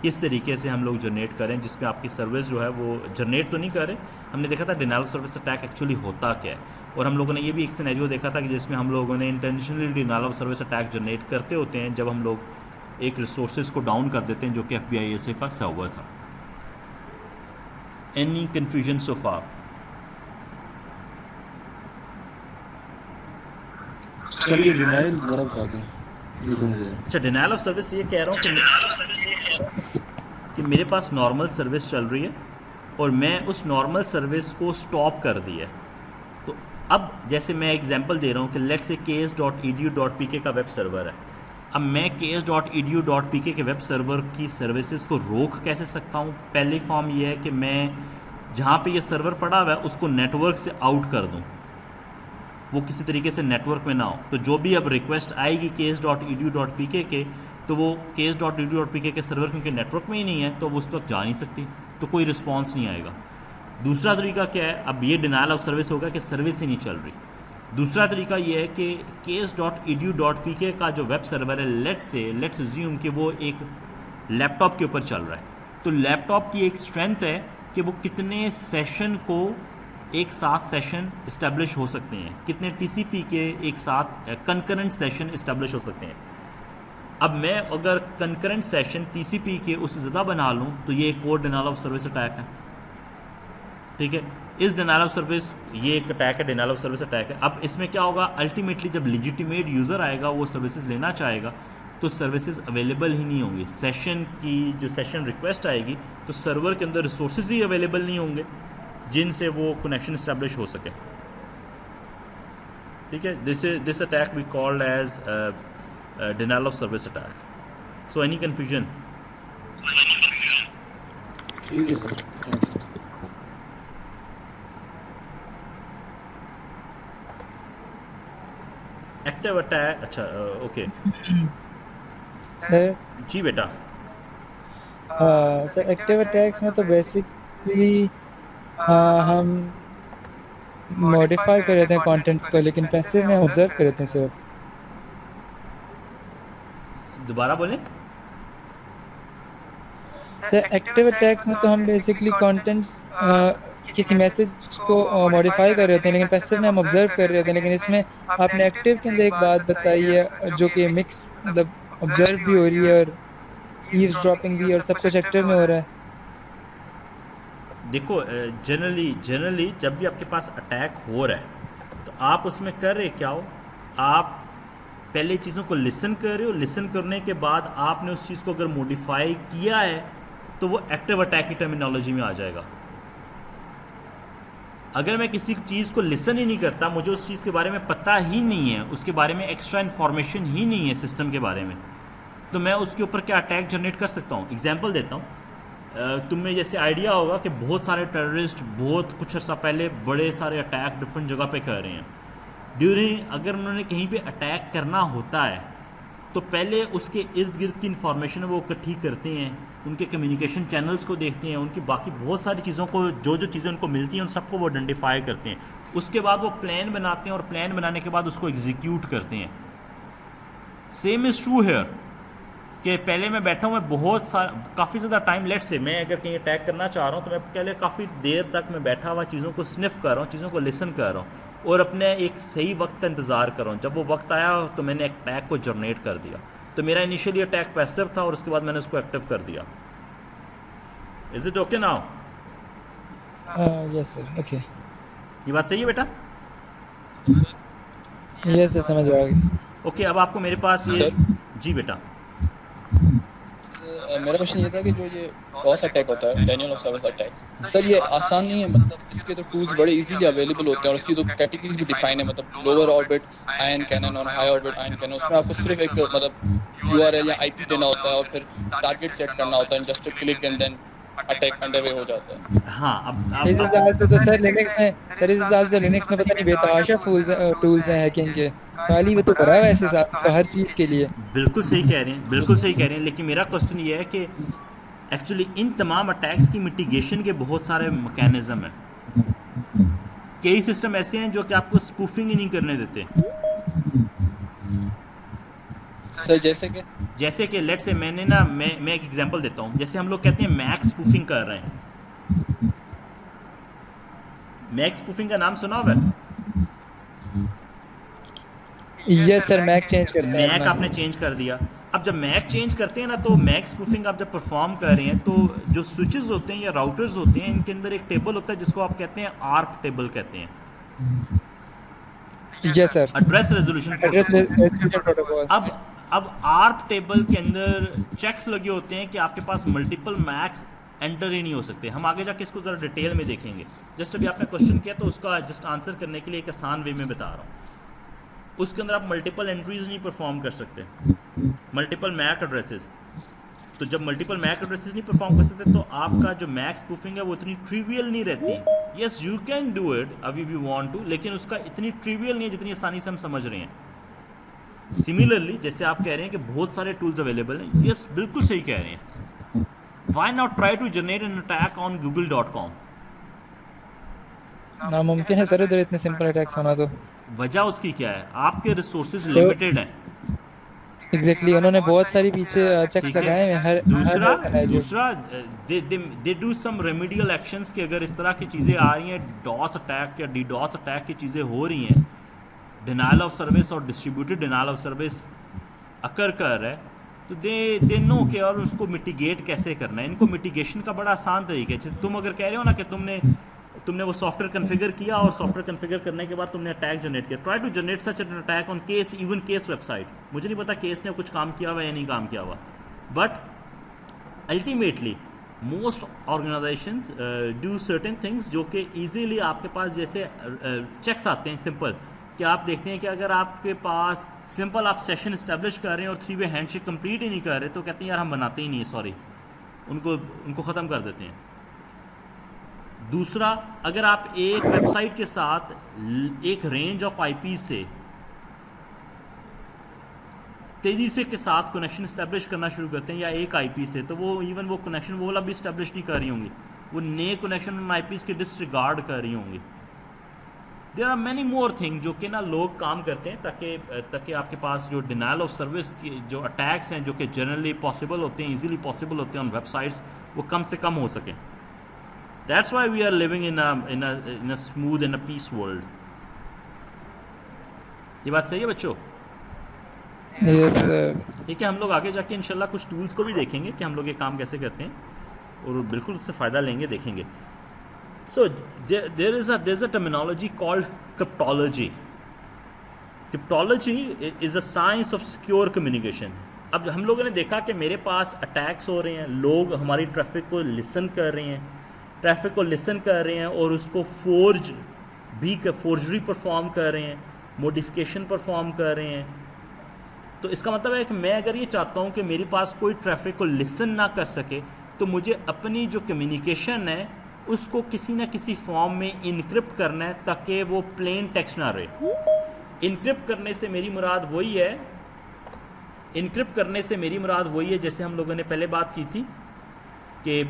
किस तरीके से हम लोग जनरेट करें जिसमें आपकी सर्विस जो है वो जनरेट तो नहीं कर रहे। हमने देखा था denial of service attack actually होता क्या है, और हम लोगों ने ये भी एक सिनेरियो देखा था कि जिसमें हम लोगों ने intentionally denial of service attack generate करते होते हैं जब हम लोग एक रिसोर्सेज को डाउन कर देते हैं जो कि FBISA का सर्वर था। एनी कन्फ्यूजन सो फार? चलिए डिनाइल दोबारा बता दें। अच्छा, डिनायल ऑफ सर्विस ये कह रहा हूँ कि मेरे पास नॉर्मल सर्विस चल रही है और मैं उस नॉर्मल सर्विस को स्टॉप कर दिया। तो अब जैसे मैं एग्जांपल दे रहा हूँ कि लेट्स से case.edu.pk का वेब सर्वर है। अब मैं case.edu.pk के वेब सर्वर की सर्विसेज को रोक कैसे सकता हूँ? पहली फॉर्म ये है कि मैं जहाँ पे ये सर्वर पड़ा हुआ है उसको नेटवर्क से आउट कर दूँ, वो किसी तरीके से नेटवर्क में ना हो। तो जो भी अब रिक्वेस्ट आएगी case.edu.pk के, तो वो case.edu.pk के सर्वर क्योंकि नेटवर्क में ही नहीं है तो वो उस तक जा नहीं सकती, तो कोई रिस्पॉन्स नहीं आएगा। दूसरा तरीका क्या है? अब ये डिनायल ऑफ सर्विस होगा कि सर्विस ही नहीं चल रही। दूसरा तरीका ये है कि case.edu.pk का जो वेब सर्वर है, लेट्स अज्यूम कि वो एक लैपटॉप के ऊपर चल रहा है। तो लैपटॉप की एक स्ट्रेंथ है कि वो कितने सेशन को एक साथ सेशन इस्टेब्लिश हो सकते हैं, कितने TCP के एक साथ कंकरेंट सेशन इस्टेब्लिश हो सकते हैं। अब मैं अगर कंकरेंट सेशन TCP के उससे ज़्यादा बना लूँ तो ये एक और डिनायल ऑफ सर्विस अटैक है। ठीक है, इस डिनायल ऑफ सर्विस, ये एक अटैक है, डिनायल ऑफ सर्विस अटैक है। अब इसमें क्या होगा? अल्टीमेटली जब लेजिटिमेट यूज़र आएगा वो सर्विसेज लेना चाहेगा तो सर्विसेज अवेलेबल ही नहीं होंगी। सेशन की जो सेशन रिक्वेस्ट आएगी तो सर्वर के अंदर रिसोर्सेज ही अवेलेबल नहीं होंगे जिनसे वो कनेक्शन इस्टेब्लिश हो सके। ठीक है, this attack we called as denial of service attack. So any confusion? ठीक है सर। एक्टिव अटैक, अच्छा ओके सर जी बेटा। सर एक्टिव अटैक्स में तो बेसिकली हम मॉडिफाई कर देते हैं कंटेंट्स को, लेकिन पैसिव में ऑब्जर्व कर देते हैं सर। दोबारा बोलें। सर एक्टिव अटैक्स में तो हम बेसिकली कंटेंट्स किसी मैसेज को मॉडिफाई कर रहे होते हैं, लेकिन पैसिव में हम ऑब्जर्व कर रहे होते हैं। लेकिन इसमें आपने एक्टिव के अंदर एक बात बताई है जो कि मिक्स, मतलब ऑब्जर्व भी हो रही है और ईव्सड्रॉपिंग भी, और सब कुछ एक्टिव में हो रहा है। देखो जनरली जब भी आपके पास अटैक हो रहा है तो आप उसमें कर रहे क्या हो? आप पहले चीज़ों को लिसन कर रहे हो, लिसन करने के बाद आपने उस चीज़ को अगर मॉडिफाई किया है तो वो एक्टिव अटैक की टर्मिनोलॉजी में आ जाएगा। अगर मैं किसी चीज़ को लिसन ही नहीं करता, मुझे उस चीज़ के बारे में पता ही नहीं है, उसके बारे में एक्स्ट्रा इन्फॉर्मेशन ही नहीं है सिस्टम के बारे में, तो मैं उसके ऊपर क्या अटैक जनरेट कर सकता हूँ? एग्जाम्पल देता हूँ। तुम्हें जैसे आइडिया होगा कि बहुत सारे टेररिस्ट बहुत कुछ अर्सा पहले बड़े सारे अटैक डिफरेंट जगह पे कर रहे हैं। अगर उन्होंने कहीं पे अटैक करना होता है तो पहले उसके इर्द गिर्द की इंफॉर्मेशन वो इकट्ठी करते हैं, उनके कम्युनिकेशन चैनल्स को देखते हैं, उनकी बाकी बहुत सारी चीज़ों को, जो जो चीज़ें उनको मिलती हैं उन सबको वो आइडेंटिफाई करते हैं। उसके बाद वो प्लान बनाते हैं और प्लान बनाने के बाद उसको एग्जीक्यूट करते हैं। सेम इज़ ट्रू हेयर कि पहले मैं बैठा हूँ, मैं बहुत सारा काफ़ी ज़्यादा टाइम, लेट से मैं अगर कहीं अटैक करना चाह रहा हूँ तो मैं पहले काफ़ी देर तक मैं बैठा हुआ चीज़ों को स्निफ कर रहा हूँ, चीज़ों को लिसन कर रहा हूँ और अपने एक सही वक्त का इंतज़ार कर रहा हूँ। जब वो वक्त आया तो मैंने एक अटैक को जनरेट कर दिया। तो मेरा इनिशियली अटैक पैसिव था और उसके बाद मैंने उसको एक्टिव कर दिया। Is it okay now? Yes sir, okay. ये बात सही है बेटा? यस सर, समझ आ गई। ओके, अब आपको मेरे पास ये जी बेटा। मेरा क्वेश्चन ये था कि जो ये डॉस अटैक होता है, Daniel of service attack, sir ये आसान नहीं है? मतलब इसके तो टूल्स बड़े इजीली अवेलेबल होते हैं और इसकी तो कैटेगरीज भी डिफाइन है, मतलब लोअर ऑर्बिट आयन कैनन और हाई ऑर्बिट आयन कैनन। उसमें आपको सिर्फ एक मतलब यूआरएल या आईपी देना होता है और फिर टारगेट सेट करना होता है, just click and then attack underway हो जाता है। हाँ, अब इस हिसाब से तो सर लिनक्स में पता नहीं बेतहाशा टूल्स हैं हैकिंग के, खाली वो तो भरा हुआ है इस हिसाब से हर चीज़ के लिए। बिल्कुल सही कह रहे हैं, बिल्कुल सही कह रहे हैं। लेकिन मेरा क्वेश्चन ये है कि एक्चुअली इन तमाम अटैक्स की मिटिगेशन के बहुत सारे मैकेनिज्म हैं। कई सिस्टम ऐसे हैं जो कि आपको स्पूफिंग ही नहीं करने देते। सर जैसे कि लेट्स से मैंने ना मैं एक एग्जांपल देता हूँ। जैसे हम लोग कहते हैं मैक स्पूफिंग कर रहे हैं। मैक स्पूफिंग का नाम सुना होगा? यस सर, मैक चेंज करते हैं। मैक आपने चेंज कर दिया। अब जब मैक चेंज करते हैं ना, तो मैक स्पूफिंग आप जब परफॉर्म कर रहे हैं तो जो स्विचेस होते हैं या राउटर्स होते हैं, इनके अंदर एक टेबल होता है जिसको आप कहते हैं आर्प टेबल कहते हैं। Yes sir, address resolution protocol. अब आर्प टेबल के अंदर चेक्स लगे होते हैं कि आपके पास मल्टीपल मैक्स एंटर ही नहीं हो सकते। हम आगे जाके इसको ज़रा डिटेल में देखेंगे। जस्ट अभी आपने क्वेश्चन किया तो उसका जस्ट आंसर करने के लिए एक आसान वे में बता रहा हूँ। उसके अंदर आप मल्टीपल एंट्रीज नहीं परफॉर्म कर सकते, मल्टीपल मैक एड्रेसेस। तो जब मल्टीपल मैक एड्रेसेस नहीं परफॉर्म कर सकते तो आपका जो मैक स्पूफिंग है वो इतनी ट्रिवियल नहीं रहती। Yes, you can do it अभी वी वांट टू, लेकिन उसका इतनी ट्रिवियल नहीं है जितनी आसानी से हम समझ रहे हैं। सिमिलरली जैसे आप कह रहे हैं कि बहुत सारे टूल्स अवेलेबल हैं, यस बिल्कुल सही कह रहे हैं। Why not try to generate an attack on google.com? नामुमकिन है सर इधर इतने सिंपल अटैक्स होना। तो वजह उसकी क्या है? आपके रिसोर्सेज लिमिटेड हैं। एग्जैक्टली, उन्होंने बहुत सारी पीछे चेक्स ठीक है। लगाए हैं हर दूसरा they do some remedial actions कि अगर इस तरह की चीज़ें आ रही हैं, डॉस अटैक या डीडॉस अटैक की चीज़ें हो रही हैं, डिनाइल ऑफ सर्विस और distributed denial of service occur कर रहा है, तो दे नो कि और उसको मिटिगेट कैसे करना है। इनको मिटिगेशन का बड़ा आसान तरीका है। जैसे तुम अगर कह रहे हो ना कि तुमने वो सॉफ्टवेयर कन्फिगर किया और सॉफ्टवेयर कन्फिगर करने के बाद तुमने अटैक जनरेट किया, try to generate such an attack on case, even case website. मुझे नहीं पता केस ने कुछ काम किया हुआ या नहीं काम किया हुआ, but ultimately most organisations do certain things जो कि ईजीली आपके पास, जैसे चेक्स आते हैं सिंपल, कि आप देखते हैं कि अगर आपके पास सिंपल आप सेशन इस्टेब्लिश कर रहे हैं और 3-वे हैंडशेक कंप्लीट ही नहीं कर रहे, तो कहते हैं यार हम बनाते ही नहीं है, सॉरी, उनको ख़त्म कर देते हैं। दूसरा, अगर आप एक वेबसाइट के साथ एक रेंज ऑफ आईपी से तेज़ी से के साथ कनेक्शन इस्टेब्लिश करना शुरू करते हैं या एक आईपी से, तो वो इवन वो कनेक्शन वो वाला भी इस्टेब्लिश नहीं कर रही होंगी, वो नए कनेक्शन उन आईपीस के डिसरिगार्ड कर रही होंगी। There are many more thing जो कि ना लोग काम करते हैं ताकि आपके पास जो डिनाइल ऑफ सर्विस की जो अटैक्स हैं, जो कि जनरली पॉसिबल होते हैं, इजीली पॉसिबल होते हैं ऑन वेबसाइट्स, वो कम से कम हो सकें। That's why we are living in a smooth in a peace world. ये बात सही है बच्चों? ठीक है, हम लोग आगे जाके इंशाल्लाह कुछ टूल्स को भी देखेंगे कि हम लोग ये काम कैसे करते हैं और बिल्कुल उससे फ़ायदा लेंगे, देखेंगे। So there's a terminology called cryptology. Cryptology is a science of secure communication. अब हम लोगों ने देखा कि मेरे पास अटैक्स हो रहे हैं, लोग हमारी ट्रैफिक को लिसन कर रहे हैं और उसको फोर्जरी परफॉर्म कर रहे हैं, मॉडिफिकेशन परफॉर्म कर रहे हैं। तो इसका मतलब है कि मैं अगर ये चाहता हूँ कि मेरे पास कोई ट्रैफिक को लिसन ना कर सके, तो मुझे अपनी जो कम्युनिकेशन है उसको किसी ना किसी फॉर्म में इनक्रिप्ट करना है ताकि वो प्लेन टेक्स्ट ना रहे। इनक्रिप्ट करने से मेरी मुराद वही है, जैसे हम लोगों ने पहले बात की थी कि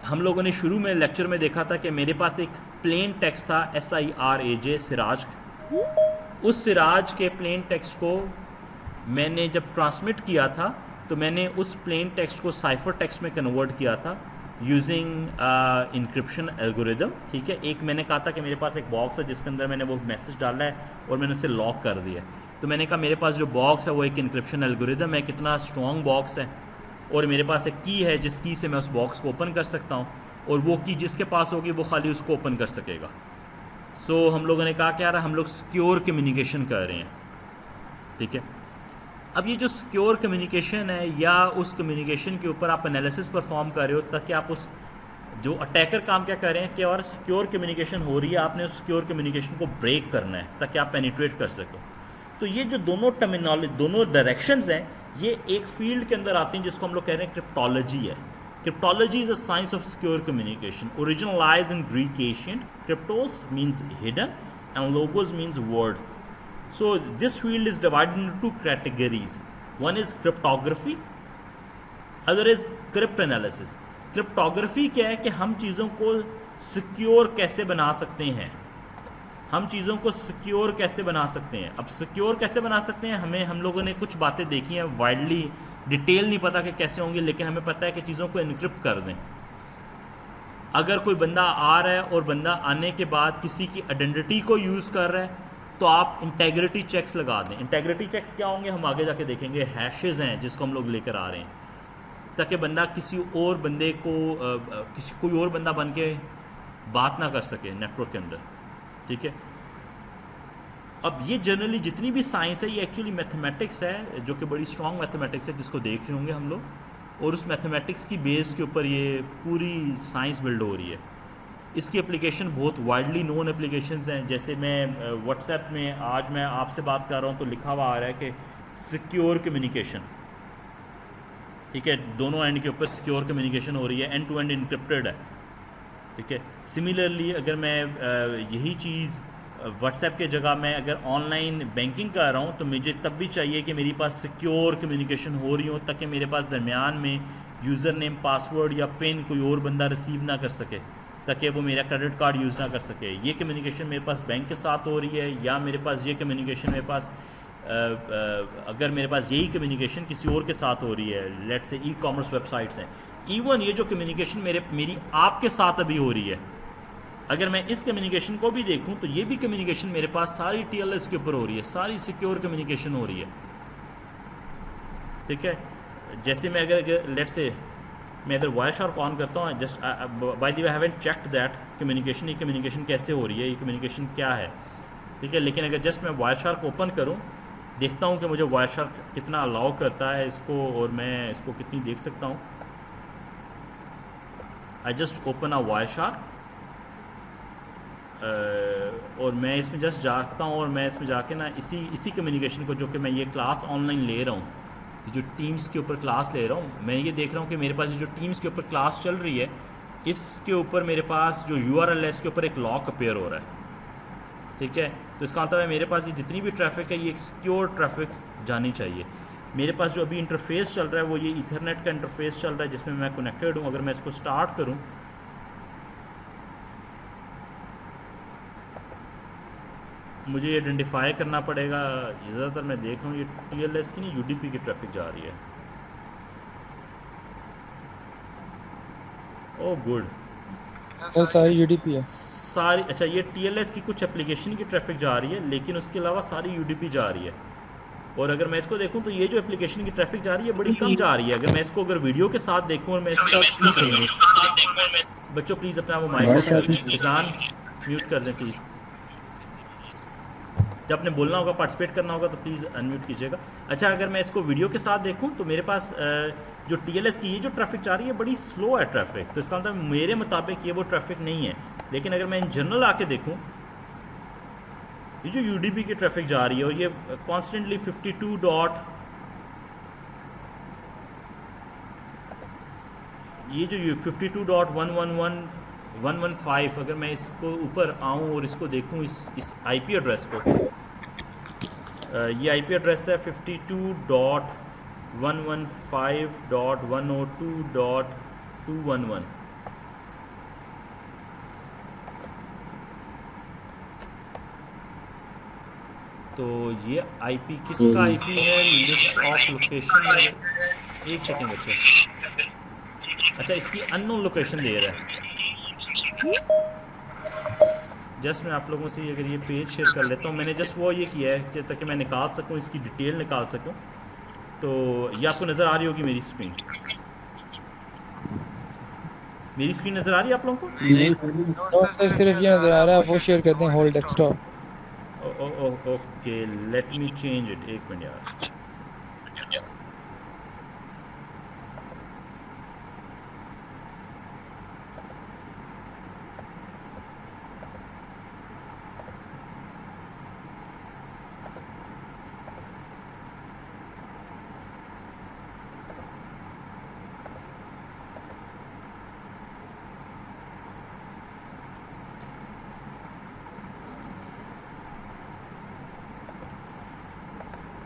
हम लोगों ने शुरू में लेक्चर में देखा था कि मेरे पास एक प्लेन टेक्स्ट था SIRAJ सिराज। उस सिराज के प्लेन टेक्स्ट को मैंने जब ट्रांसमिट किया था तो मैंने उस प्लेन टेक्स्ट को साइफर टेक्स्ट में कन्वर्ट किया था यूजिंग इंक्रिप्शन एल्गोरिदम। ठीक है, एक मैंने कहा था कि मेरे पास एक बॉक्स है जिसके अंदर मैंने वो मैसेज डाला है और मैंने उसे लॉक कर दिया। तो मैंने कहा मेरे पास जो बॉक्स है वो एक इंक्रिप्शन एल्गोरिदम है, कितना स्ट्रॉन्ग बॉक्स है, और मेरे पास एक की है जिस की से मैं उस बॉक्स को ओपन कर सकता हूँ, और वो की जिसके पास होगी वो खाली उसको ओपन कर सकेगा। सो हम लोगों ने कहा कि यार हम लोग सिक्योर कम्युनिकेशन कर रहे हैं। ठीक है, अब ये जो सिक्योर कम्युनिकेशन है या उस कम्युनिकेशन के ऊपर आप एनालिसिस परफॉर्म कर रहे हो ताकि आप उस जो अटैकर काम क्या कर रहे हैं कि और सिक्योर कम्युनिकेशन हो रही है, आपने उस सिक्योर कम्युनिकेशन को ब्रेक करना है ताकि आप पेनिट्रेट कर सको। तो ये जो दोनों टर्मिनोलॉजी, दोनों डायरेक्शंस हैं, ये एक फील्ड के अंदर आती हैं जिसको हम लोग कह रहे हैं क्रिप्टोलॉजी है। Cryptology is a science of secure communication, originalise in Greek ancient, kryptos means hidden and logos means word. So this field is divided into two categories. One is cryptography, other is cryptanalysis. Cryptography क्या है कि हम चीज़ों को secure कैसे बना सकते हैं, हम चीज़ों को सिक्योर कैसे बना सकते हैं। अब सिक्योर कैसे बना सकते हैं, हम लोगों ने कुछ बातें देखी हैं, वाइडली डिटेल नहीं पता कि कैसे होंगी, लेकिन हमें पता है कि चीज़ों को एनक्रिप्ट कर दें। अगर कोई बंदा आ रहा है और बंदा आने के बाद किसी की आइडेंटिटी को यूज़ कर रहा है तो आप इंटेग्रिटी चेक्स लगा दें। इंटेग्रिटी चेक्स क्या होंगे हम आगे जाके देखेंगे। हैशेस हैं जिसको हम लोग लेकर आ रहे हैं ताकि बंदा किसी और बंदे को कोई और बंदा बन के बात ना कर सके नेटवर्क के अंदर। ठीक है, अब ये जनरली जितनी भी साइंस है ये एक्चुअली मैथमेटिक्स है, जो कि बड़ी स्ट्रॉन्ग मैथमेटिक्स है जिसको देख रहे होंगे हम लोग, और उस मैथमेटिक्स की बेस के ऊपर ये पूरी साइंस बिल्ड हो रही है। इसकी एप्लीकेशन बहुत वाइडली नोन एप्लीकेशंस हैं। जैसे मैं व्हाट्सएप में आज मैं आपसे बात कर रहा हूँ तो लिखा हुआ आ रहा है कि सिक्योर कम्युनिकेशन। ठीक है, दोनों एंड के ऊपर सिक्योर कम्युनिकेशन हो रही है, एंड टू एंड इनक्रिप्टेड है। ठीक है, सिमिलरली अगर मैं यही चीज़ व्हाट्सएप के जगह मैं अगर ऑनलाइन बैंकिंग कर रहा हूँ तो मुझे तब भी चाहिए कि मेरे पास सिक्योर कम्युनिकेशन हो रही हो ताकि मेरे पास दरमियान में यूज़र नेम, पासवर्ड या पिन कोई और बंदा रिसीव ना कर सके, ताकि वो मेरा क्रेडिट कार्ड यूज़ ना कर सके। ये कम्युनिकेशन मेरे पास बैंक के साथ हो रही है, या मेरे पास ये कम्युनिकेशन मेरे पास अगर मेरे पास यही कम्युनिकेशन किसी और के साथ हो रही है, let's say e commerce websites हैं, इवन ये जो कम्युनिकेशन मेरी आपके साथ अभी हो रही है, अगर मैं इस कम्युनिकेशन को भी देखूं तो ये भी कम्युनिकेशन मेरे पास सारी TLS के ऊपर हो रही है, सारी सिक्योर कम्युनिकेशन हो रही है। ठीक है, जैसे मैं अगर लेट्स से मैं इधर वायर शार्क ऑन करता हूँ, just by the way I haven't checked that communication, ये कम्युनिकेशन कैसे हो रही है, ये कम्युनिकेशन क्या है। ठीक है, लेकिन अगर जस्ट मैं वायर शार्क ओपन करूँ, देखता हूँ कि मुझे वायर शार्क कितना अलाउ करता है इसको, और मैं इसको कितनी देख सकता हूँ। I just open a wire shark और मैं इसमें जस्ट जाता हूँ, और मैं इसमें जाके ना इसी कम्युनिकेशन को, जो कि मैं ये क्लास ऑनलाइन ले रहा हूँ, जो टीम्स के ऊपर क्लास ले रहा हूँ, मैं ये देख रहा हूँ कि मेरे पास ये जो टीम्स के ऊपर क्लास चल रही है, इसके ऊपर मेरे पास जो URL है इसके ऊपर एक लॉक अपेयर हो रहा है। ठीक है, तो इसका मतलब है मेरे पास ये जितनी भी ट्रैफिक है ये एक सिक्योर ट्रैफिक जानी चाहिए। मेरे पास जो अभी इंटरफेस चल रहा है वो ये ईथरनेट का इंटरफेस चल रहा है जिसमें मैं कनेक्टेड हूँ। अगर मैं इसको स्टार्ट करूँ, मुझे आइडेंटिफाई करना पड़ेगा। ज़्यादातर मैं देख रहा हूँ ये TLS की नहीं UDP की ट्रैफिक जा रही है। ओह गुड, सारी UDP है सारी। अच्छा, ये TLS की कुछ एप्लीकेशन की ट्रैफिक जा रही है, लेकिन उसके अलावा सारी UDP जा रही है। और अगर मैं इसको देखूं तो ये जो एप्लीकेशन की ट्रैफिक जा रही है बड़ी कम जा रही है। अगर मैं इसको अगर वीडियो के साथ देखूं और मैं इसका बच्चों प्लीज़ अपना वो माइक किसान म्यूट कर दें प्लीज़। जब आपने बोलना होगा, पार्टिसिपेट करना होगा तो प्लीज़ अनम्यूट कीजिएगा। अच्छा, अगर मैं इसको वीडियो के साथ देखूं तो मेरे पास जो TLS की ये जो ट्रैफिक जा रही है बड़ी स्लो है ट्रैफिक, तो इसका मतलब मेरे मुताबिक ये वो ट्रैफिक नहीं है। लेकिन अगर मैं इन जनरल आके देखूं, ये जो UDP की ट्रैफिक जा रही है और ये कॉन्स्टेंटली 52 डॉट, ये जो 52.111.115, अगर मैं इसको ऊपर आऊँ और इसको देखूँ इस IP एड्रेस को, ये IP एड्रेस है 52 डॉट 115.102.211। तो ये आईपी किसका आईपी है? List of location. एक सेकेंड बच्चे, अच्छा इसकी अननोन लोकेशन दे रहा है। जस्ट मैं आप लोगों से अगर ये पेज शेयर कर लेता हूँ, मैंने जस्ट वो ये किया है कि ताकि मैं निकाल सकूँ, इसकी डिटेल निकाल सकूँ। तो ये आपको नज़र आ रही होगी मेरी स्क्रीन? मेरी स्क्रीन नज़र आ रही है आप लोगों को? सर सिर्फ ये नज़र आ रहा है, वो शेयर करते हैं whole desktop. Okay, let me change it. एक मिनट यार।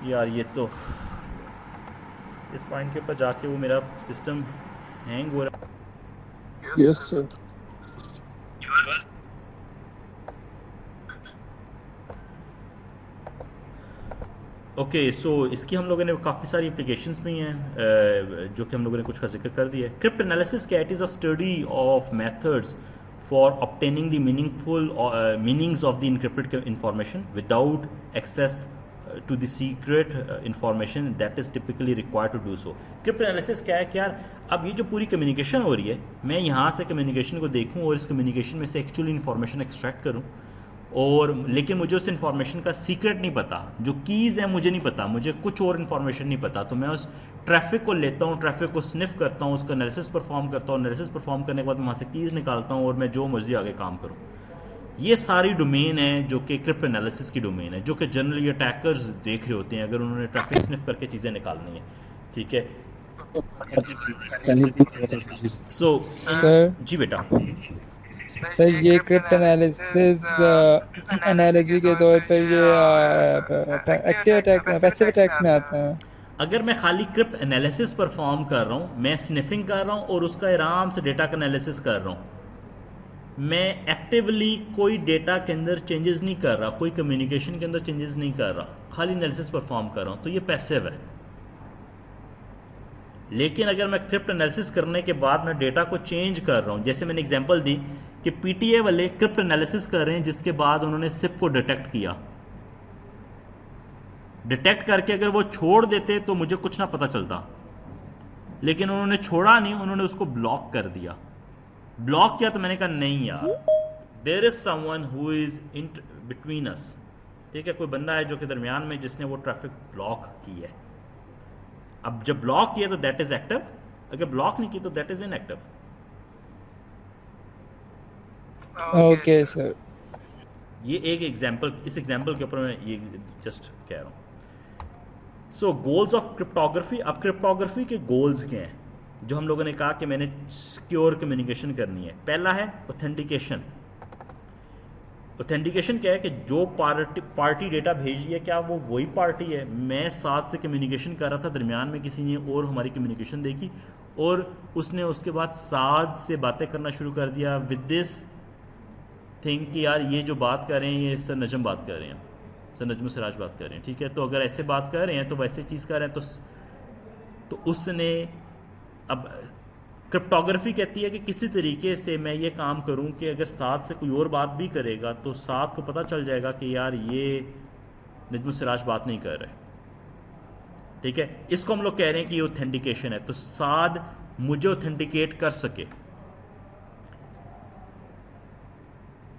यार ये तो इस पॉइंट के ऊपर जाके वो मेरा सिस्टम हैंग हो रहा है। Yes sir. ओके सो इसकी हम लोगों ने काफ़ी सारी एप्लीकेशंस भी हैं जो कि हम लोगों ने कुछ का जिक्र कर दिया है। क्रिप्ट एनालिसिस क्या? It is a study of methods for obtaining the meanings of the encrypted information without access to the secret information that is typically required to do so. Cryptanalysis क्या है कि यार अब ये जो पूरी communication हो रही है, मैं यहाँ से कम्युनिकेशन को देखूँ और इस कम्युनिकेशन में से एक्चुअली इन्फॉर्मेशन एक्सट्रैक्ट करूँ, और लेकिन मुझे उस इन्फॉर्मेशन का सीक्रेट नहीं पता, जो कीज़ है मुझे नहीं पता, मुझे कुछ और इन्फॉर्मेशन नहीं पता, तो मैं उस ट्रैफिक को लेता हूँ, ट्रैफिक को स्निफ करता हूँ, उसका एनालिसिस परफॉर्म करता हूँ, एनालिसिस परफॉर्म करने के बाद वहाँ से कीज़ निकालता हूँ और मैं जो मर्जी आगे काम करूँ। ये सारी डोमेन है जो कि क्रिप्ट एनालिसिस की डोमेन है, जो कि जनरली अटैकर्स देख रहे होते हैं अगर उन्होंने ट्रैफिक स्निफ करके चीज़ें निकालनी है। ठीक है, सो जी बेटा। सर ये क्रिप्ट एनालिसिस एनालॉजी के तौर पर ये एक्टिव अटैक पैसिव अटैक्स में आता है। अगर मैं खाली क्रिप्ट एनालिसिस परफॉर्म कर रहा हूँ, मैं स्निफिंग कर रहा हूँ और उसका आराम से डेटा का एनालिसिस कर रहा हूँ, मैं एक्टिवली कोई डेटा के अंदर चेंजेस नहीं कर रहा, कोई कम्युनिकेशन के अंदर चेंजेस नहीं कर रहा, खाली एनालिसिस परफॉर्म कर रहा हूँ, तो ये पैसिव है। लेकिन अगर मैं क्रिप्ट एनालिसिस करने के बाद मैं डेटा को चेंज कर रहा हूँ, जैसे मैंने एग्जांपल दी कि पीटीए वाले क्रिप्ट एनालिसिस कर रहे हैं जिसके बाद उन्होंने सिप को डिटेक्ट किया, डिटेक्ट करके अगर वो छोड़ देते तो मुझे कुछ ना पता चलता, लेकिन उन्होंने छोड़ा नहीं, उन्होंने उसको ब्लॉक कर दिया। ब्लॉक किया तो मैंने कहा नहीं यार, there is someone who is in between us. ठीक है, कोई बंदा है जो कि दरमियान में, जिसने वो ट्रैफिक ब्लॉक की है। अब जब ब्लॉक किया तो दैट इज एक्टिव, अगर ब्लॉक नहीं की तो that is inactive. Okay sir, ये एक एग्जांपल, इस एग्जांपल के ऊपर मैं ये जस्ट कह रहा हूँ। सो गोल्स ऑफ क्रिप्टोग्राफी। अब क्रिप्टोग्राफी के गोल्स क्या हैं जो हम लोगों ने कहा कि मैंने सिक्योर कम्युनिकेशन करनी है? पहला है ऑथेंटिकेशन। ऑथेंटिकेशन क्या है कि जो पार्टी डेटा भेज रही है क्या वो वही पार्टी है? मैं साथ से कम्युनिकेशन कर रहा था, दरमियान में किसी ने और हमारी कम्युनिकेशन देखी और उसने उसके बाद साथ से बातें करना शुरू कर दिया विद दिस थिंग कि यार ये जो बात कर रहे हैं ये सर नजम बात कर रहे हैं, सर नजम सिराज बात कर रहे हैं। ठीक है, तो अगर ऐसे बात कर रहे हैं तो वैसे चीज़ कर रहे हैं तो उसने, अब क्रिप्टोग्राफी कहती है कि किसी तरीके से मैं ये काम करूं कि अगर साथ से कोई और बात भी करेगा तो साथ को पता चल जाएगा कि यार ये नजम सिराज बात नहीं कर रहे। ठीक है, इसको हम लोग कह रहे हैं कि ये ऑथेंटिकेशन है, तो साथ मुझे ऑथेंटिकेट कर सके।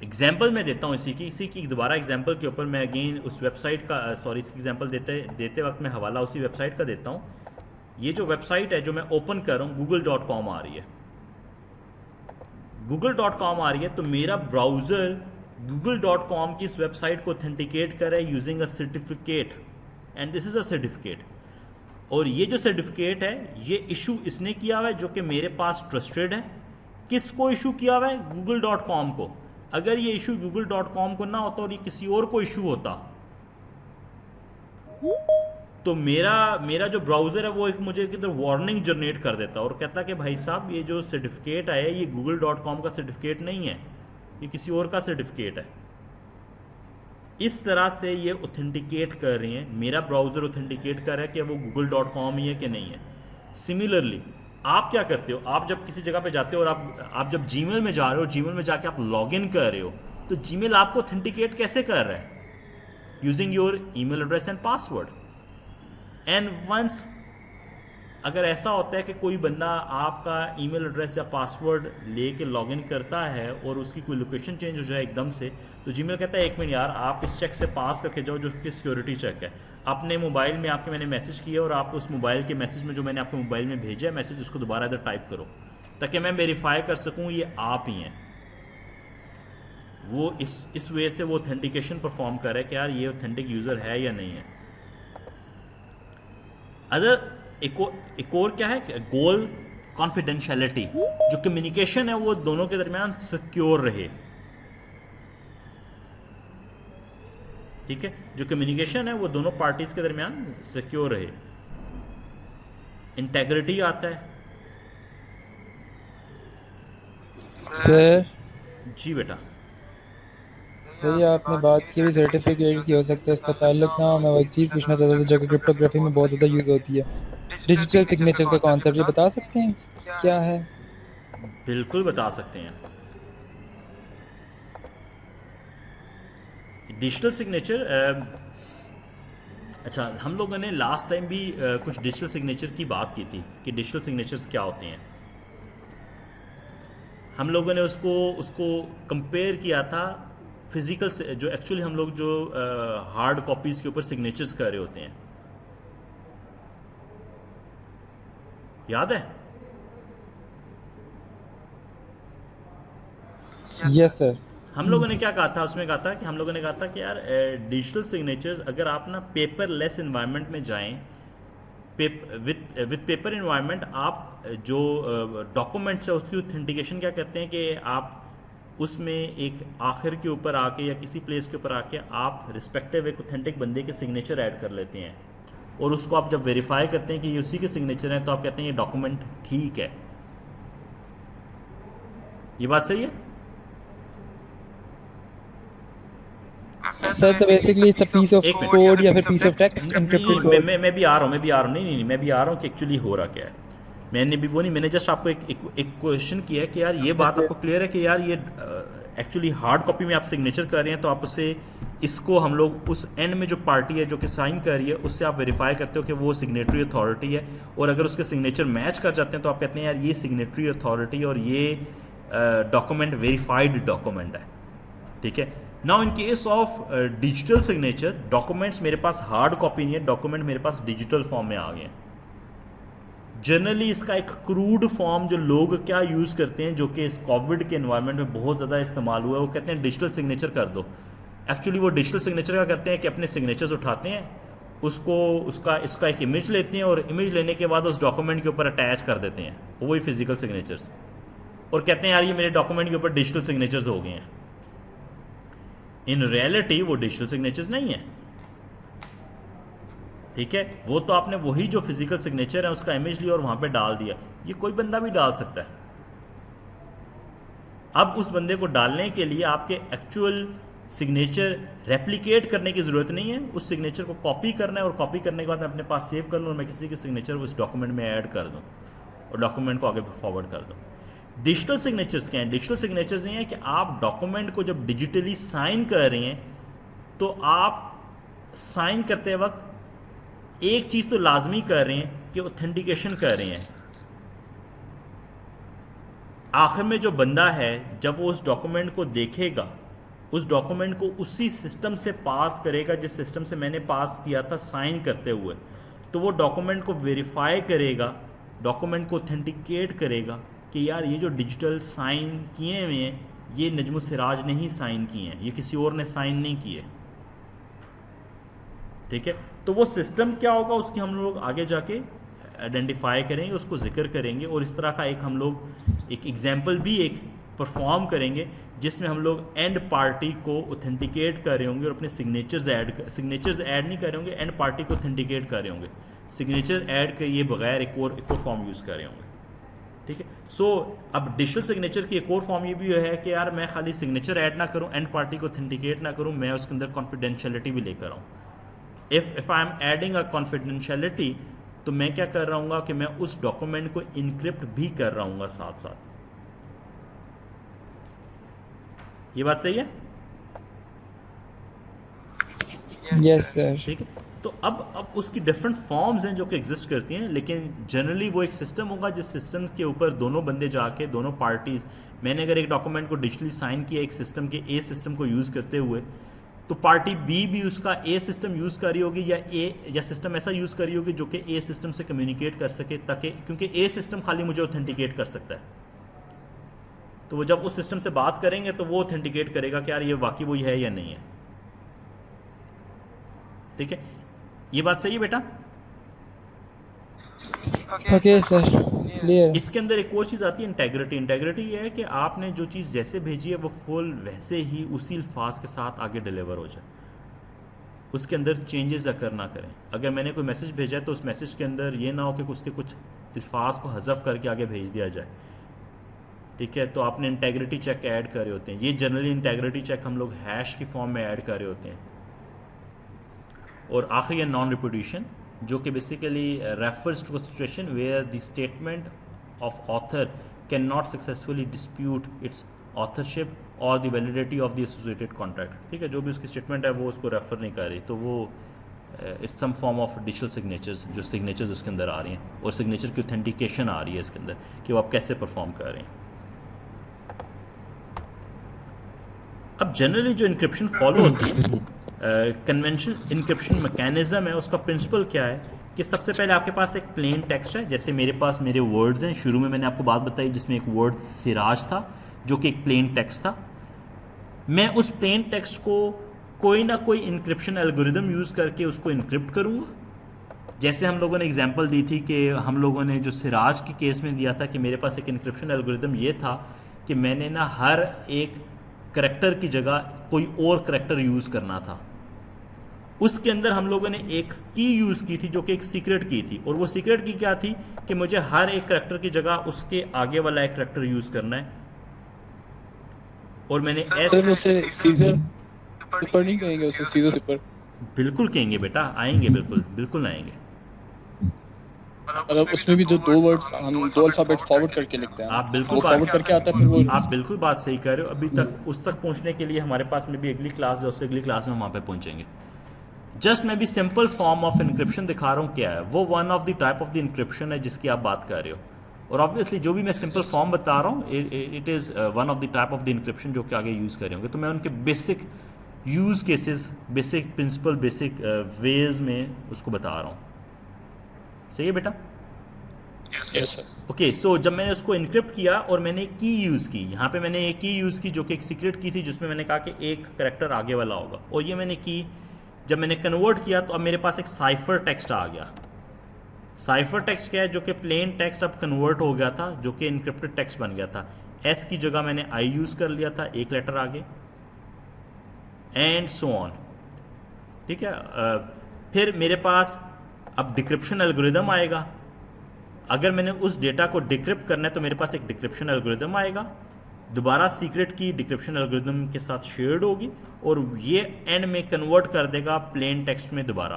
एग्जाम्पल मैं देता हूँ इसी की दोबारा एग्जाम्पल के ऊपर मैं अगेन उस वेबसाइट का इसकी एग्जाम्पल देते वक्त मैं हवाला उसी वेबसाइट का देता हूँ। ये जो वेबसाइट है जो मैं ओपन कर रहा हूँ google.com आ रही है, google.com आ रही है, तो मेरा ब्राउज़र google.com की इस वेबसाइट को ऑथेंटिकेट कर रहा है using a certificate, and this is a certificate. और ये जो सर्टिफिकेट है ये इशू इसने किया हुआ है जो कि मेरे पास ट्रस्टेड है। किसको इशू किया हुआ है? google.com को। अगर ये इशू google.com को ना होता और ये किसी और को इशू होता तो मेरा जो ब्राउज़र है वो एक मुझे किधर वार्निंग जनरेट कर देता है और कहता कि भाई साहब ये जो सर्टिफिकेट आया ये google.com का सर्टिफिकेट नहीं है, ये किसी और का सर्टिफिकेट है। इस तरह से ये ऑथेंटिकेट कर रही हैं, मेरा ब्राउज़र ऑथेंटिकेट कर रहा है कि वो google.com ही है कि नहीं है। सिमिलरली आप क्या करते हो, आप जब किसी जगह पे जाते हो और आप जब जीमेल में जा रहे हो, जीमेल में जाके आप लॉगिन कर रहे हो, तो जीमेल आपको ऑथेंटिकेट कैसे कर रहा है? Using your email address and password. And once अगर ऐसा होता है कि कोई बंदा आपका ईमेल एड्रेस या पासवर्ड लेके लॉगिन करता है और उसकी कोई लोकेशन चेंज हो जाए एकदम से, तो जीमेल कहता है एक मिनट यार, आप इस चेक से पास करके जाओ जो कि सिक्योरिटी चेक है। अपने मोबाइल में आपके मैंने मैसेज किया और आप उस मोबाइल के मैसेज में जो मैंने आपके मोबाइल में भेजा है मैसेज, उसको दोबारा इधर टाइप करो ताकि मैं वेरीफाई कर सकूँ ये आप ही हैं। वो इस वे से वो ऑथेंटिकेशन परफॉर्म कर रहा है कि यार ये ऑथेंटिक यूज़र है या नहीं है। अदर एक और क्या है, गोल कॉन्फिडेंशियलिटी, जो कम्युनिकेशन है वो दोनों के दरमियान सिक्योर रहे। ठीक है, जो कम्युनिकेशन है वो दोनों पार्टीज के दरमियान सिक्योर रहे। इंटेग्रिटी आता है। सर जी बेटा। सर ये आपने बात की भी सर्टिफिकेट्स की, हो सकता है इसका ताल्लुक ना हो। मैं वो एक चीज़ पूछना चाहता था जो कि क्रिप्टोग्राफी में बहुत ज़्यादा यूज़ होती है, डिजिटल सिग्नेचर का कॉन्सेप्ट। ये बता सकते हैं क्या है? बिल्कुल बता सकते हैं। डिजिटल सिग्नेचर, अच्छा हम लोगों ने लास्ट टाइम भी कुछ डिजिटल सिग्नेचर की बात की थी कि डिजिटल सिग्नेचर्स क्या होते हैं। हम लोगों ने उसको कंपेयर किया था फिजिकल से, जो एक्चुअली हम लोग जो हार्ड कॉपीज़ के ऊपर सिग्नेचर्स कर रहे होते हैं, याद है? Yes sir. हम लोगों ने क्या कहा था, उसमें कहा था कि हम लोगों ने कहा था कि यार डिजिटल सिग्नेचर्स अगर आप ना पेपरलेस इन्वायरमेंट में जाएं, विद पेपर इन्वायरमेंट, आप जो डॉक्यूमेंट्स है उसकी ऑथेंटिकेशन क्या करते हैं कि आप उसमें एक आखिर के ऊपर आके या किसी प्लेस के ऊपर आके आप रिस्पेक्टिव एक ऑथेंटिक बंदे के सिग्नेचर ऐड कर लेते हैं और उसको आप जब वेरीफाई करते हैं कि ये उसी के सिग्नेचर हैं तो आप कहते हैं ये डॉक्यूमेंट ठीक है। ये बात सही है? सर तो basically it's a piece of code या फिर piece of text encrypted code. मैं भी आ रहा हूँ मैं भी आ रहा हूँ कि एक्चुअली हो रहा क्या है। मैंने भी वो नहीं, मैंने जस्ट आपको एक क्वेश्चन किया है कि यार ये बात आपको क्लियर है कि यार ये एक्चुअली हार्ड कॉपी में आप सिग्नेचर कर रहे हैं तो आप उसे इसको हम लोग उस एंड में जो पार्टी है जो कि साइन कर रही है उससे आप वेरीफाई करते हो कि वो सिग्नेटरी अथॉरिटी है, और अगर उसके सिग्नेचर मैच कर जाते हैं तो आप कहते हैं यार ये सिग्नेटरी अथॉरिटी और ये डॉक्यूमेंट वेरीफाइड डॉक्यूमेंट है। ठीक है। Now in case of digital signature, documents मेरे पास हार्ड कॉपी नहीं है, डॉक्यूमेंट मेरे पास डिजिटल फॉर्म में आ गए हैं। जनरली इसका एक क्रूड फॉर्म जो लोग क्या यूज़ करते हैं, जो कि इस कोविड के एनवायरनमेंट में बहुत ज़्यादा इस्तेमाल हुआ है, वो कहते हैं डिजिटल सिग्नेचर कर दो। एक्चुअली वो डिजिटल सिग्नेचर क्या करते हैं कि अपने सिग्नेचर्स उठाते हैं, इसका एक इमेज लेते हैं और इमेज लेने के बाद उस डॉक्यूमेंट के ऊपर अटैच कर देते हैं, वही फिजिकल सिग्नेचर्स, और कहते हैं यार ये मेरे डॉक्यूमेंट के ऊपर डिजिटल सिग्नेचर्स हो गए हैं। इन रियलिटी वो डिजिटल सिग्नेचर्स नहीं है। ठीक है, वो तो आपने वही जो फिजिकल सिग्नेचर है उसका इमेज लिया और वहां पे डाल दिया। ये कोई बंदा भी डाल सकता है। अब उस बंदे को डालने के लिए आपके एक्चुअल सिग्नेचर रेप्लिकेट करने की जरूरत नहीं है, उस सिग्नेचर को कॉपी करना है और कॉपी करने के बाद मैं अपने पास सेव कर लूँ और मैं किसी के सिग्नेचर उस डॉक्यूमेंट में ऐड कर दूँ और डॉक्यूमेंट को आगे फॉरवर्ड कर दूँ। डिजिटल सिग्नेचर्स क्या हैं? डिजिटल सिग्नेचर्स ये हैं कि आप डॉक्यूमेंट को जब डिजिटली साइन कर रहे हैं तो आप साइन करते वक्त एक चीज़ तो लाजमी कर रहे हैं कि ऑथेंटिकेशन कर रहे हैं। आखिर में जो बंदा है जब वो उस डॉक्यूमेंट को देखेगा, उस डॉक्यूमेंट को उसी सिस्टम से पास करेगा जिस सिस्टम से मैंने पास किया था साइन करते हुए, तो वो डॉक्यूमेंट को वेरीफाई करेगा, डॉक्यूमेंट को ऑथेंटिकेट करेगा कि यार ये जो डिजिटल साइन किए हुए हैं ये नजमुल सिराज ने ही साइन किए हैं, ये किसी और ने साइन नहीं किए। ठीक है, तो वो सिस्टम क्या होगा उसकी हम लोग आगे जाके आइडेंटिफाई करेंगे, उसको जिक्र करेंगे और इस तरह का एक हम लोग एक एग्जाम्पल भी एक परफॉर्म करेंगे जिसमें हम लोग एंड पार्टी को ऑथेंटिकेट कर रहे होंगे और अपने सिग्नेचर्स ऐड नहीं कर रहे होंगे, एंड पार्टी को ऑथेंटिकेट कर रहे होंगे, सिग्नेचर ऐड किए बगैर एक और फॉर्म यूज़ कर रहे होंगे। ठीक है, सो अब डिजिटल सिग्नेचर की एक और फॉर्म ये भी है कि यार मैं खाली सिग्नेचर ऐड ना करूं, एंड पार्टी को ऑथेंटिकेट ना करूं, मैं उसके अंदर कॉन्फिडेंशियलिटी भी लेकर आऊँ। If I am adding a confidentiality, तो मैं क्या कर रहा हूँ कि मैं उस डॉक्यूमेंट को इनक्रिप्ट भी कर रहा हूँ साथ साथ। ये बात सही है? Yes sir. ठीक है, तो अब उसकी डिफरेंट फॉर्म्स हैं जो कि एग्जिस्ट करती हैं, लेकिन जनरली वो एक सिस्टम होगा जिस सिस्टम के ऊपर दोनों बंदे जाके, दोनों पार्टीज, मैंने अगर एक डॉक्यूमेंट को डिजिटली साइन किया एक सिस्टम के ए सिस्टम को यूज़ करते हुए, तो पार्टी बी भी उसका ए सिस्टम यूज़ करी होगी या सिस्टम ऐसा यूज़ करी होगी जो कि ए सिस्टम से कम्युनिकेट कर सके, ताकि क्योंकि ए सिस्टम खाली मुझे ऑथेंटिकेट कर सकता है, तो वो जब उस सिस्टम से बात करेंगे तो वो ऑथेंटिकेट करेगा कि यार ये वाकई वही है या नहीं है। ठीक है, ये बात सही है बेटा? Okay sir, clear. इसके अंदर एक और चीज़ आती है इंटेग्रिटी। इंटेग्रिटी ये है कि आपने जो चीज़ जैसे भेजी है वो फुल वैसे ही उसी अल्फाज के साथ आगे डिलीवर हो जाए, उसके अंदर चेंजेस अगर ना करें। अगर मैंने कोई मैसेज भेजा है तो उस मैसेज के अंदर ये ना हो कि उसके कुछ अल्फाज को हज़फ करके आगे भेज दिया जाए। ठीक है, तो आपने इंटेग्रिटी चेक ऐड कर रहे होते हैं। ये जनरली इंटेग्रिटी चेक हम लोग हैश की फॉर्म में ऐड कर रहे होते हैं। और आखिरी है नॉन रिपीटिशन, जो कि basically refers to a situation where the statement of author can not successfully dispute its authorship और the validity of the associated contract. ठीक है, जो भी उसकी स्टेटमेंट है वो उसको रेफर नहीं कर रही, तो वो it's some form of digital signatures, जो सिग्नेचर्स उसके अंदर आ रही हैं और सिग्नेचर की ऑथेंटिकेशन आ रही है इसके अंदर कि वो आप कैसे परफॉर्म कर रहे हैं। अब जनरली जो इंक्रिप्शन फॉलो होती है, कन्वेंशनल इंक्रिप्शन मैकेनिज्म है, उसका प्रिंसिपल क्या है कि सबसे पहले आपके पास एक प्लेन टेक्स्ट है। जैसे मेरे पास मेरे वर्ड्स हैं, शुरू में मैंने आपको बात बताई जिसमें एक वर्ड सिराज था जो कि एक प्लेन टेक्स्ट था। मैं उस प्लेन टेक्स्ट को कोई ना कोई इंक्रिप्शन एल्गोरिदम यूज़ करके उसको इंक्रिप्ट करूँगा। जैसे हम लोगों ने एग्जांपल दी थी कि हम लोगों ने जो सिराज के केस में दिया था कि मेरे पास एक इंक्रिप्शन एल्गोरिदम ये था कि मैंने ना हर एक करैक्टर की जगह कोई और करैक्टर यूज़ करना था। उसके अंदर हम लोगों ने एक की यूज़ की थी जो कि एक सीक्रेट की थी, और वो सीक्रेट की क्या थी कि मुझे हर एक करैक्टर की जगह उसके आगे वाला एक करैक्टर यूज़ करना है। और मैंने सर उसे सीजर सुपर नहीं कहेंगे, उसे सीजर सुपर? बिल्कुल कहेंगे बेटा, आएंगे, बिल्कुल बिल्कुल आएंगे। मतलब उसमें भी जो दो वर्ड्स हम दो अल्फाबेट फॉरवर्ड करके लिखते हैं, आप बिल्कुल फॉरवर्ड करके आता है, फिर वो आप बिल्कुल बात सही कर रहे हो। अभी तक उस तक पहुंचने के लिए हमारे पास में भी अगली क्लास है, उससे अगली क्लास में वहाँ पे पहुंचेंगे। जस्ट मैं भी सिंपल फॉर्म ऑफ इंक्रिप्शन दिखा रहा हूँ क्या है, वो one of the type of the encryption है जिसकी आप बात कर रहे हो। और ऑब्वियसली जो भी मैं सिंपल फॉर्म बता रहा हूँ it is one of the type of the encryption जो कि आगे यूज़ कर रहे होंगे। तो मैं उनके basic use cases, basic principle, basic veg में उसको बता रहा हूँ। सही है बेटा? Yes sir. ओके, सो जब मैंने उसको इनक्रिप्ट किया और मैंने एक की यूज़ की, यहाँ पे मैंने एक की यूज़ की जो कि एक सीक्रेट की थी जिसमें मैंने कहा कि एक करैक्टर आगे वाला होगा, और ये मैंने की जब मैंने कन्वर्ट किया तो अब मेरे पास एक साइफर टेक्स्ट आ गया। साइफर टेक्स्ट क्या है? जो कि प्लेन टेक्स्ट अब कन्वर्ट हो गया था, जो कि इनक्रिप्टेड टेक्स्ट बन गया था। एस की जगह मैंने आई यूज़ कर लिया था, एक लेटर आगे, एंड सो ऑन। ठीक है, फिर मेरे पास अब डिक्रिप्शन एल्गोरिदम आएगा। अगर मैंने उस डेटा को डिक्रिप्ट करना है तो मेरे पास एक डिक्रिप्शन एल्गोरिदम आएगा, दोबारा सीक्रेट की डिक्रिप्शन एल्गोरिदम के साथ शेयर्ड होगी, और ये एंड में कन्वर्ट कर देगा प्लेन टेक्स्ट में दोबारा।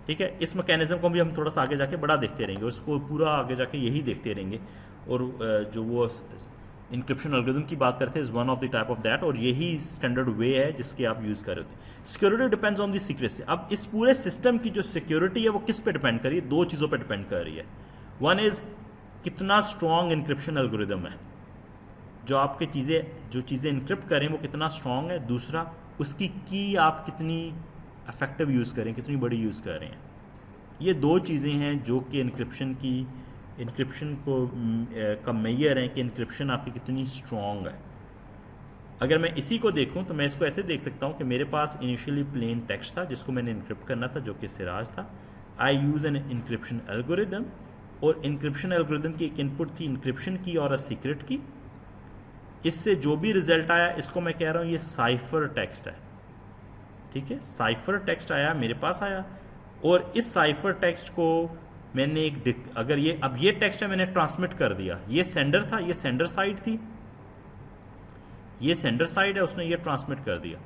ठीक है, इस मैकेनिज्म को भी हम थोड़ा सा आगे जाके बड़ा देखते रहेंगे, उसको पूरा आगे जाके यही देखते रहेंगे। और जो वो इंक्रिप्शन एल्गोरिदम की बात करते हैं is one of the type of that, और यही स्टैंडर्ड वे है जिसके आप यूज़ कर रहे होते हैं। Security depends on the secrecy. अब इस पूरे सिस्टम की जो सिक्योरिटी है वो किस पे डिपेंड कर रही है? दो चीज़ों पे डिपेंड कर रही है। वन इज़ कितना स्ट्रॉन्ग इंक्रिप्शन एल्गोरिदम है, जो चीज़ें इंक्रिप्ट करें वो कितना स्ट्रॉन्ग है। दूसरा, उसकी की आप कितनी इफेक्टिव यूज़ करें, कितनी बड़ी यूज़ कर रहे हैं। ये दो चीज़ें हैं जो कि इंक्रिप्शन को का मेजर है कि इंक्रिप्शन आपकी कितनी स्ट्रॉन्ग है। अगर मैं इसी को देखूं तो मैं इसको ऐसे देख सकता हूं कि मेरे पास इनिशियली प्लेन टेक्स्ट था जिसको मैंने इंक्रिप्ट करना था, जो कि सिराज था। I use an encryption algorithm, और इंक्रिप्शन एल्गोरिदम की एक इनपुट थी इंक्रिप्शन की और अ सीक्रेट की। इससे जो भी रिजल्ट आया इसको मैं कह रहा हूँ ये साइफर टेक्स्ट है, ठीक है। साइफर टेक्स्ट आया मेरे पास आया, और इस साइफर टेक्स्ट को मैंने अगर ये अब ये टेक्स्ट है मैंने ट्रांसमिट कर दिया, ये सेंडर था, ये सेंडर साइड थी, ये सेंडर साइड है, उसने ये ट्रांसमिट कर दिया।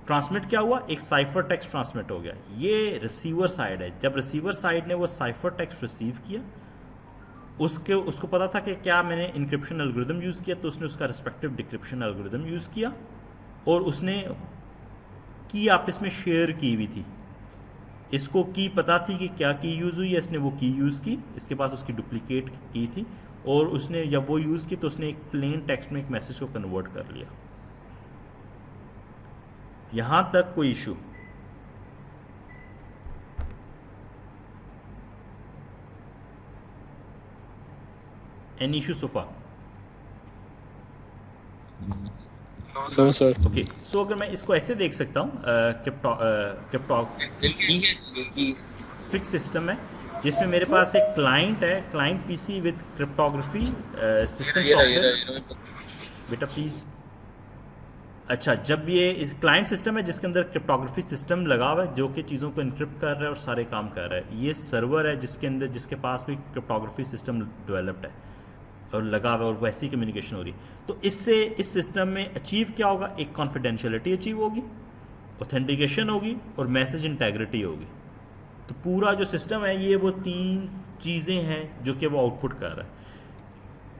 ट्रांसमिट क्या हुआ, एक साइफर टेक्स्ट ट्रांसमिट हो गया। ये रिसीवर साइड है, जब रिसीवर साइड ने वो साइफर टेक्स्ट रिसीव किया, उसको पता था कि क्या मैंने इंक्रिप्शन एल्गोरिदम यूज़ किया, तो उसने उसका रिस्पेक्टिव डिक्रिप्शन एल्गोरिदम यूज़ किया, और उसने की आपस में शेयर की हुई थी। इसको की पता थी कि क्या की यूज़ हुई है, इसने वो की यूज़ की, इसके पास उसकी डुप्लीकेट की थी, और उसने जब वो यूज़ की तो उसने एक प्लेन टेक्स्ट में एक मैसेज को कन्वर्ट कर लिया। यहां तक कोई issue? Any issue so far? No sir. Okay, so अगर मैं इसको ऐसे देख सकता हूँ, फिक्स सिस्टम है जिसमें मेरे पास एक क्लाइंट है, client PC with cryptography system software. बेटा प्लीज़, अच्छा, जब ये इस क्लाइंट सिस्टम है जिसके अंदर क्रिप्टोग्राफी सिस्टम लगा हुआ है जो कि चीज़ों को इनक्रिप्ट कर रहा है और सारे काम कर रहा है। ये सर्वर है जिसके पास भी क्रिप्टोग्राफी सिस्टम डेवलप्ड है और लगा हुआ है, और वैसी कम्युनिकेशन हो रही है। तो इससे इस सिस्टम में अचीव क्या होगा, एक कॉन्फिडेंशियलिटी अचीव होगी, ऑथेंटिकेशन होगी, और मैसेज इंटेग्रिटी होगी। तो पूरा जो सिस्टम है ये वो 3 चीज़ें हैं जो कि वो आउटपुट कर रहा है।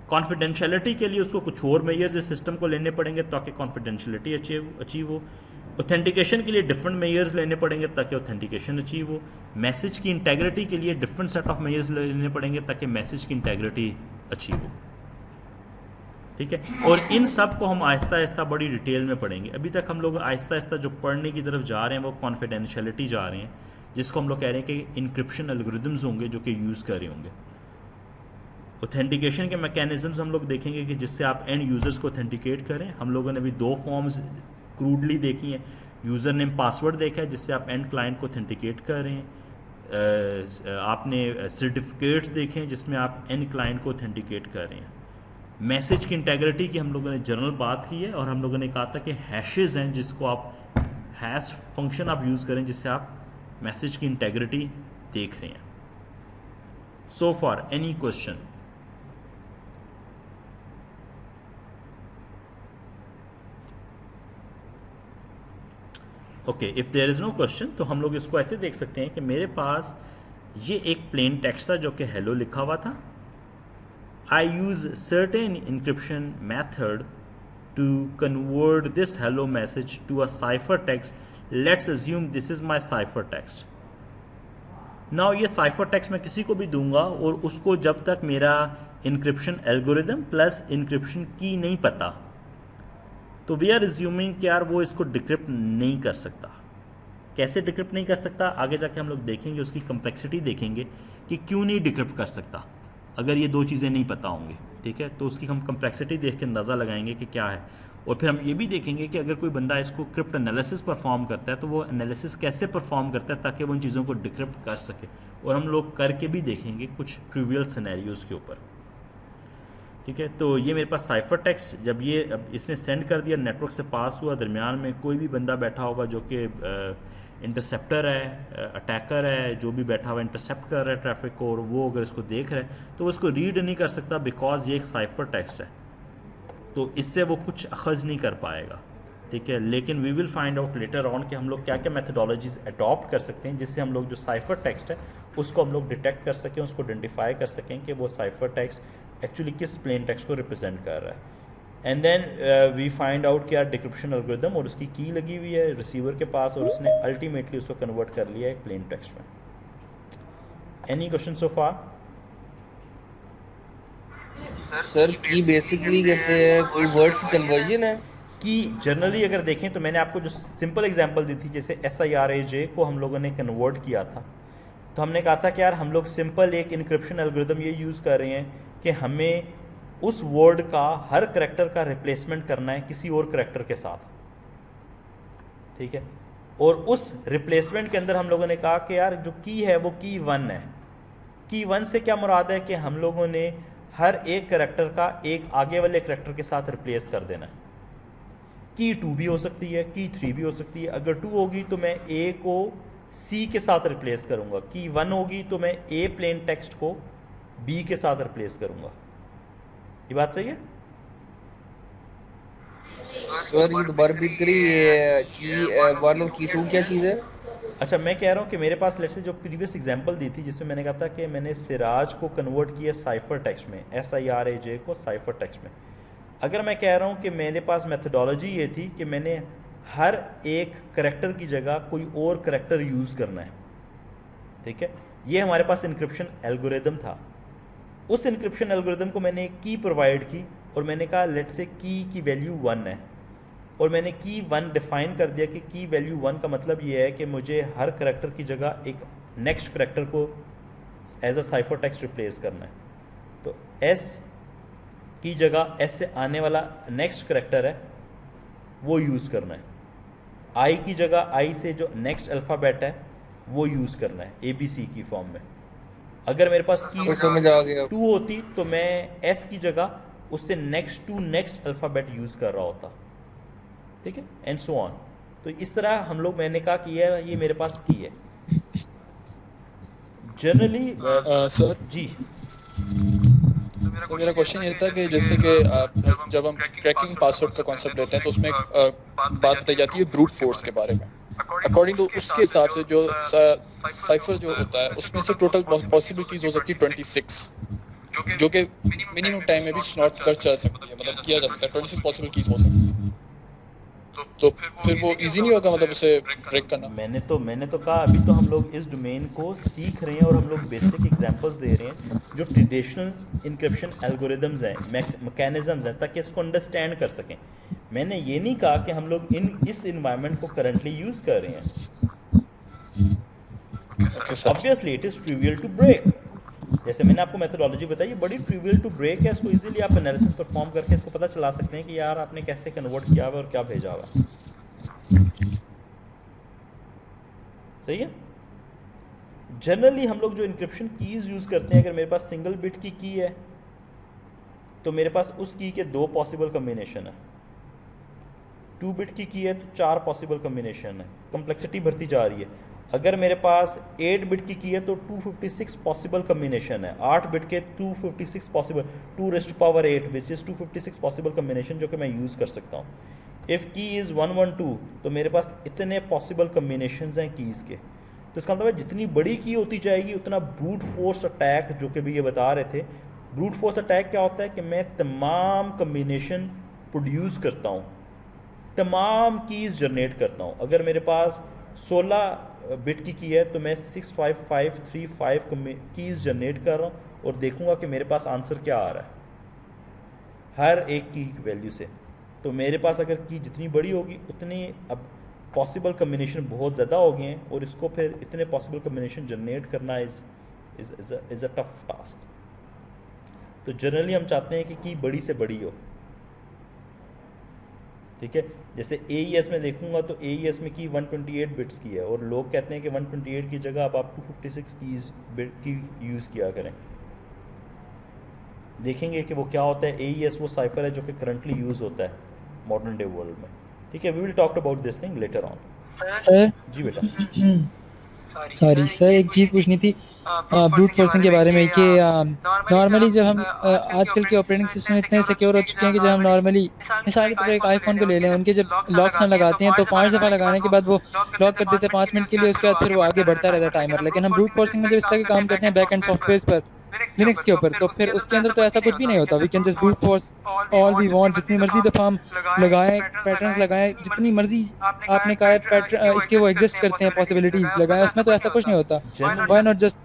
कॉन्फिडेंशियलिटी के लिए उसको कुछ और मेजर्स इस सिस्टम को लेने पड़ेंगे ताकि कॉन्फिडेंशियलिटी अचीव हो। ऑथेंटिकेशन के लिए डिफरेंट मेजर्स लेने पड़ेंगे ताकि ऑथेंटिकेशन अचीव हो। मैसेज की इंटेग्रिटी के लिए डिफरेंट सेट ऑफ मेजर्स लेने पड़ेंगे ताकि मैसेज की इंटेग्रिटी अचीव हो, ठीक है। और इन सब को हम आहिस्ता आहिस्ता बड़ी डिटेल में पढ़ेंगे। अभी तक हम लोग आहिस्ता आहिस्ता जो पढ़ने की तरफ जा रहे हैं वो कॉन्फिडेंशियलिटी जा रहे हैं, जिसको हम लोग कह रहे हैं कि इनक्रिप्शन एल्गोरिदम्स होंगे जो कि यूज़ कर रहे होंगे। ऑथेंटिकेशन के मैकेनिज्म्स हम लोग देखेंगे कि जिससे आप एंड यूज़र्स को ऑथेंटिकेट करें। हम लोगों ने अभी 2 फॉर्म्स क्रूडली देखी हैं। यूज़र नेम पासवर्ड देखा है जिससे आप एंड क्लाइंट को ऑथेंटिकेट कर रहे हैं। आपने सर्टिफिकेट्स देखे हैं जिसमें आप एंड क्लाइंट को ऑथेंटिकेट कर रहे हैं। मैसेज की इंटेग्रिटी की हम लोगों ने जनरल बात की है, और हम लोगों ने कहा था कि हैशेस हैं जिसको आप हैश फंक्शन आप यूज़ करें जिससे आप मैसेज की इंटेग्रिटी देख रहे हैं। So for any question? Okay, if there is no question तो हम लोग इसको ऐसे देख सकते हैं कि मेरे पास ये एक प्लेन टेक्स्ट था जो कि हेलो लिखा हुआ था। I use certain encryption method to convert this hello message to a cipher text. Let's assume this is my cipher text. Now ये साइफर टेक्स्ट मैं किसी को भी दूंगा, और उसको जब तक मेरा इंक्रिप्शन एल्गोरिदम प्लस इंक्रिप्शन की नहीं पता, तो वी आर एज्यूमिंग कि यार वो इसको डिक्रिप्ट नहीं कर सकता। कैसे डिक्रिप्ट नहीं कर सकता, आगे जाके हम लोग देखेंगे, उसकी कम्प्लेक्सिटी देखेंगे कि क्यों नहीं डिक्रिप्ट कर सकता अगर ये 2 चीज़ें नहीं पता होंगी, ठीक है। तो उसकी हम कम्प्लेक्सिटी देख के अंदाज़ा लगाएंगे कि क्या है, और फिर हम ये भी देखेंगे कि अगर कोई बंदा इसको क्रिप्ट एनालिसिस परफॉर्म करता है तो वो एनालिसिस कैसे परफॉर्म करता है ताकि वो उन चीज़ों को डिक्रिप्ट कर सके। और हम लोग करके भी देखेंगे कुछ ट्रिवियल सिनेरियोज़ के ऊपर, ठीक है। तो ये मेरे पास साइफर टेक्स्ट जब ये अब इसने सेंड कर दिया, नेटवर्क से पास हुआ, दरमियान में कोई भी बंदा बैठा होगा जो कि इंटरसेप्टर है, अटैकर है, जो भी बैठा हुआ इंटरसेप्ट कर रहा है ट्रैफिक को, और वो अगर इसको देख रहा है तो वो इसको रीड नहीं कर सकता बिकॉज ये एक साइफर टेक्स्ट है, तो इससे वो कुछ अखज़ नहीं कर पाएगा, ठीक है। लेकिन we will find out later on कि हम लोग क्या क्या मैथडोलॉजीज़ अडॉप्ट कर सकते हैं जिससे हम लोग जो साइफर टेक्स्ट है उसको हम लोग डिटेक्ट कर सकें, उसको आइडेंटिफाई कर सकें कि वो साइफर टेक्स्ट एक्चुअली किस प्लेन टेक्स्ट को रिप्रेजेंट कर रहा है। And then we find out कि यार डिक्रिप्शन एल्गोरिदम और उसकी की लगी हुई है रिसीवर के पास, और उसने अल्टीमेटली उसको कन्वर्ट कर लिया है प्लेन टेक्स्ट में। Any question so far? Sir की बेसिकली कहते हैं कोई वर्ड्स कन्वर्जन है कि जनरली अगर देखें तो मैंने आपको जो सिंपल एग्जांपल दी थी, जैसे SIRAJ को हम लोगों ने कन्वर्ट किया था, तो हमने कहा था कि यार हम लोग सिंपल एक इनक्रिप्शन एल्गोरिदम ये यूज़ कर रहे हैं कि हमें उस वर्ड का हर करैक्टर का रिप्लेसमेंट करना है किसी और करैक्टर के साथ, ठीक है। और उस रिप्लेसमेंट के अंदर हम लोगों ने कहा कि यार जो की है वो की 1 है। की 1 से क्या मुराद है कि हम लोगों ने हर एक करेक्टर का एक आगे वाले करेक्टर के साथ रिप्लेस कर देना है। की 2 भी हो सकती है, की 3 भी हो सकती है। अगर 2 होगी तो मैं ए को सी के साथ रिप्लेस करूंगा, की 1 होगी तो मैं ए प्लेन टेक्स्ट को बी के साथ रिप्लेस करूंगा। ये बात सही है? सर ये दोबारा रिपीट करिए, की 1 और की 2 क्या चीज़ है? अच्छा, मैं कह रहा हूँ कि मेरे पास लेट्स से जो प्रीवियस एग्जांपल दी थी जिसमें मैंने कहा था कि मैंने सिराज को कन्वर्ट किया साइफर टेक्स्ट में, SIRAJ को साइफर टेक्स्ट में। अगर मैं कह रहा हूँ कि मेरे पास मेथडोलॉजी ये थी कि मैंने हर एक करेक्टर की जगह कोई और करेक्टर यूज़ करना है, ठीक है, ये हमारे पास इंक्रिप्शन एल्गोरिदम था। उस इंक्रिप्शन एल्गोरिदम को मैंने एक की प्रोवाइड की और मैंने कहा लेट से की वैल्यू 1 है, और मैंने की 1 डिफ़ाइन कर दिया कि की वैल्यू 1 का मतलब ये है कि मुझे हर करेक्टर की जगह एक नेक्स्ट करेक्टर को as a cipher text replace करना है। तो एस की जगह एस से आने वाला नेक्स्ट करेक्टर है वो यूज़ करना है, आई की जगह आई से जो नेक्स्ट अल्फ़ाबेट है वो यूज़ करना है ABC की फॉर्म में। अगर मेरे पास की समझ आ गया। 2 होती तो मैं एस की जगह उससे next to next alphabet use कर रहा होता, ठीक है, एंड सो ऑन। तो इस तरह हम लोग, मैंने कहा कि ये मेरे पास की है जनरली। सर जी तो मेरा क्वेश्चन ये था कि जैसे कि जब हम क्रैकिंग पासवर्ड का कॉन्सेप्ट लेते हैं तो उसमें बात बताई जाती है ब्रूट फोर्स के बारे में। अकॉर्डिंग टू उसके हिसाब से जो साइफर जो होता है उसमें से टोटल पॉसिबल कीज हो सकती है 26, जो कि मिनिमम टाइम में भी नॉट कर जा सकती है, मतलब किया जा सकता है, 26 पॉसिबल कीज हो सकती है। तो फिर वो इजी नहीं होगा मतलब उसे ब्रेक करना? मैंने तो कहा अभी तो हम लोग इस डोमेन को सीख रहे हैं और हम लोग बेसिक एग्जांपल्स दे रहे हैं जो ट्रेडिशनल इंक्रिप्शन एल्गोरिदम्स हैं, मैकेनिज्म्स हैं, ताकि इसको अंडरस्टैंड कर सकें। मैंने ये नहीं कहा कि हम लोग इस इन्वायरमेंट को करंटली यूज़ कर रहे हैं। Obviously it is trivial to break. जैसे मैंने आपको मेथोडोलॉजी बताई, बड़ी ट्रिवियल टू ब्रेक है, इसको इजीली आप एनालिसिस परफॉर्म करके इसको पता चला सकते हैं कि यार आपने कैसे कन्वर्ट किया हुआ और क्या भेजा हुआ। सही है। जनरली हम लोग जो इंक्रिप्शन कीज यूज़ करते हैं, अगर मेरे पास सिंगल बिट की है तो मेरे पास उस की के 2 पॉसिबल कम्बिनेशन है, 2 बिट की है तो 4 पॉसिबल कम्बिनेशन है, कम्प्लेक्सिटी बढ़ती जा रही है। अगर मेरे पास 8 बिट की है तो 256 पॉसिबल कम्बिनेशन है, 8 बिट के 256 possible, 2⁻8 which is 256 possible combination जो कि मैं यूज़ कर सकता हूँ। इफ़ की इज़ 112 तो मेरे पास इतने पॉसिबल कम्बिनेशंस हैं कीज़ के। तो इसका मतलब है जितनी बड़ी की होती जाएगी उतना ब्रूट फोर्स अटैक, जो कि भी ये बता रहे थे, ब्रूट फोर्स अटैक क्या होता है कि मैं तमाम कम्बिनेशन प्रोड्यूस करता हूँ, तमाम कीज़ जनरेट करता हूँ। अगर मेरे पास 16 बिट की है तो मैं 65535 कीज़ जनरेट कर रहा हूँ और देखूंगा कि मेरे पास आंसर क्या आ रहा है हर एक की वैल्यू से। तो मेरे पास अगर की जितनी बड़ी होगी उतनी अब पॉसिबल कम्बिनेशन बहुत ज़्यादा हो गए हैं और इसको फिर इतने पॉसिबल कम्बिनेशन जनरेट करना इज़ अ टफ टास्क। तो जनरली हम चाहते हैं कि की बड़ी से बड़ी हो, ठीक है। जैसे AES में देखूंगा तो AES में की 128 बिट्स की है और लोग कहते हैं कि 128 की जगह अब आप 256 कीज बिट की यूज़ किया करें। देखेंगे कि वो क्या होता है। AES वो साइफर है जो कि करंटली यूज़ होता है मॉडर्न डे वर्ल्ड में, ठीक है। We will talk about this thing later on. Sir जी बेटा। सॉरी सर, एक चीज़ पूछनी थी ब्रूट फोर्सिंग के बारे में कि नॉर्मली जब हम आजकल के ऑपरेटिंग सिस्टम इतने सिक्योर हो चुके हैं कि जब हम नॉर्मली मिसाल के तौर पर एक आईफोन को ले लें, उनके जब लॉक्स हम लगाते हैं तो 5 दफ़ा लगाने के बाद वो लॉक कर देते हैं 5 मिनट के लिए, उसके बाद फिर वो आगे बढ़ता रहता है टाइमर। लेकिन हम ब्रूट फोर्सिंग में जब इस तरह के काम करते हैं बैक एंड सॉफ्टवेयर पर, लिनक्स के ऊपर, तो फिर उसके अंदर तो ऐसा कुछ भी नहीं होता। We can just brute force all we want, जितनी मर्जी दफ़ा हम लगाएं, पैटर्न्स लगाएं, जितनी मर्जी आपने कहा है पैटर्न इसके वो एग्जिस्ट करते हैं, पॉसिबिलिटीज़ लगाएं, उसमें तो ऐसा कुछ नहीं होता। Why not just.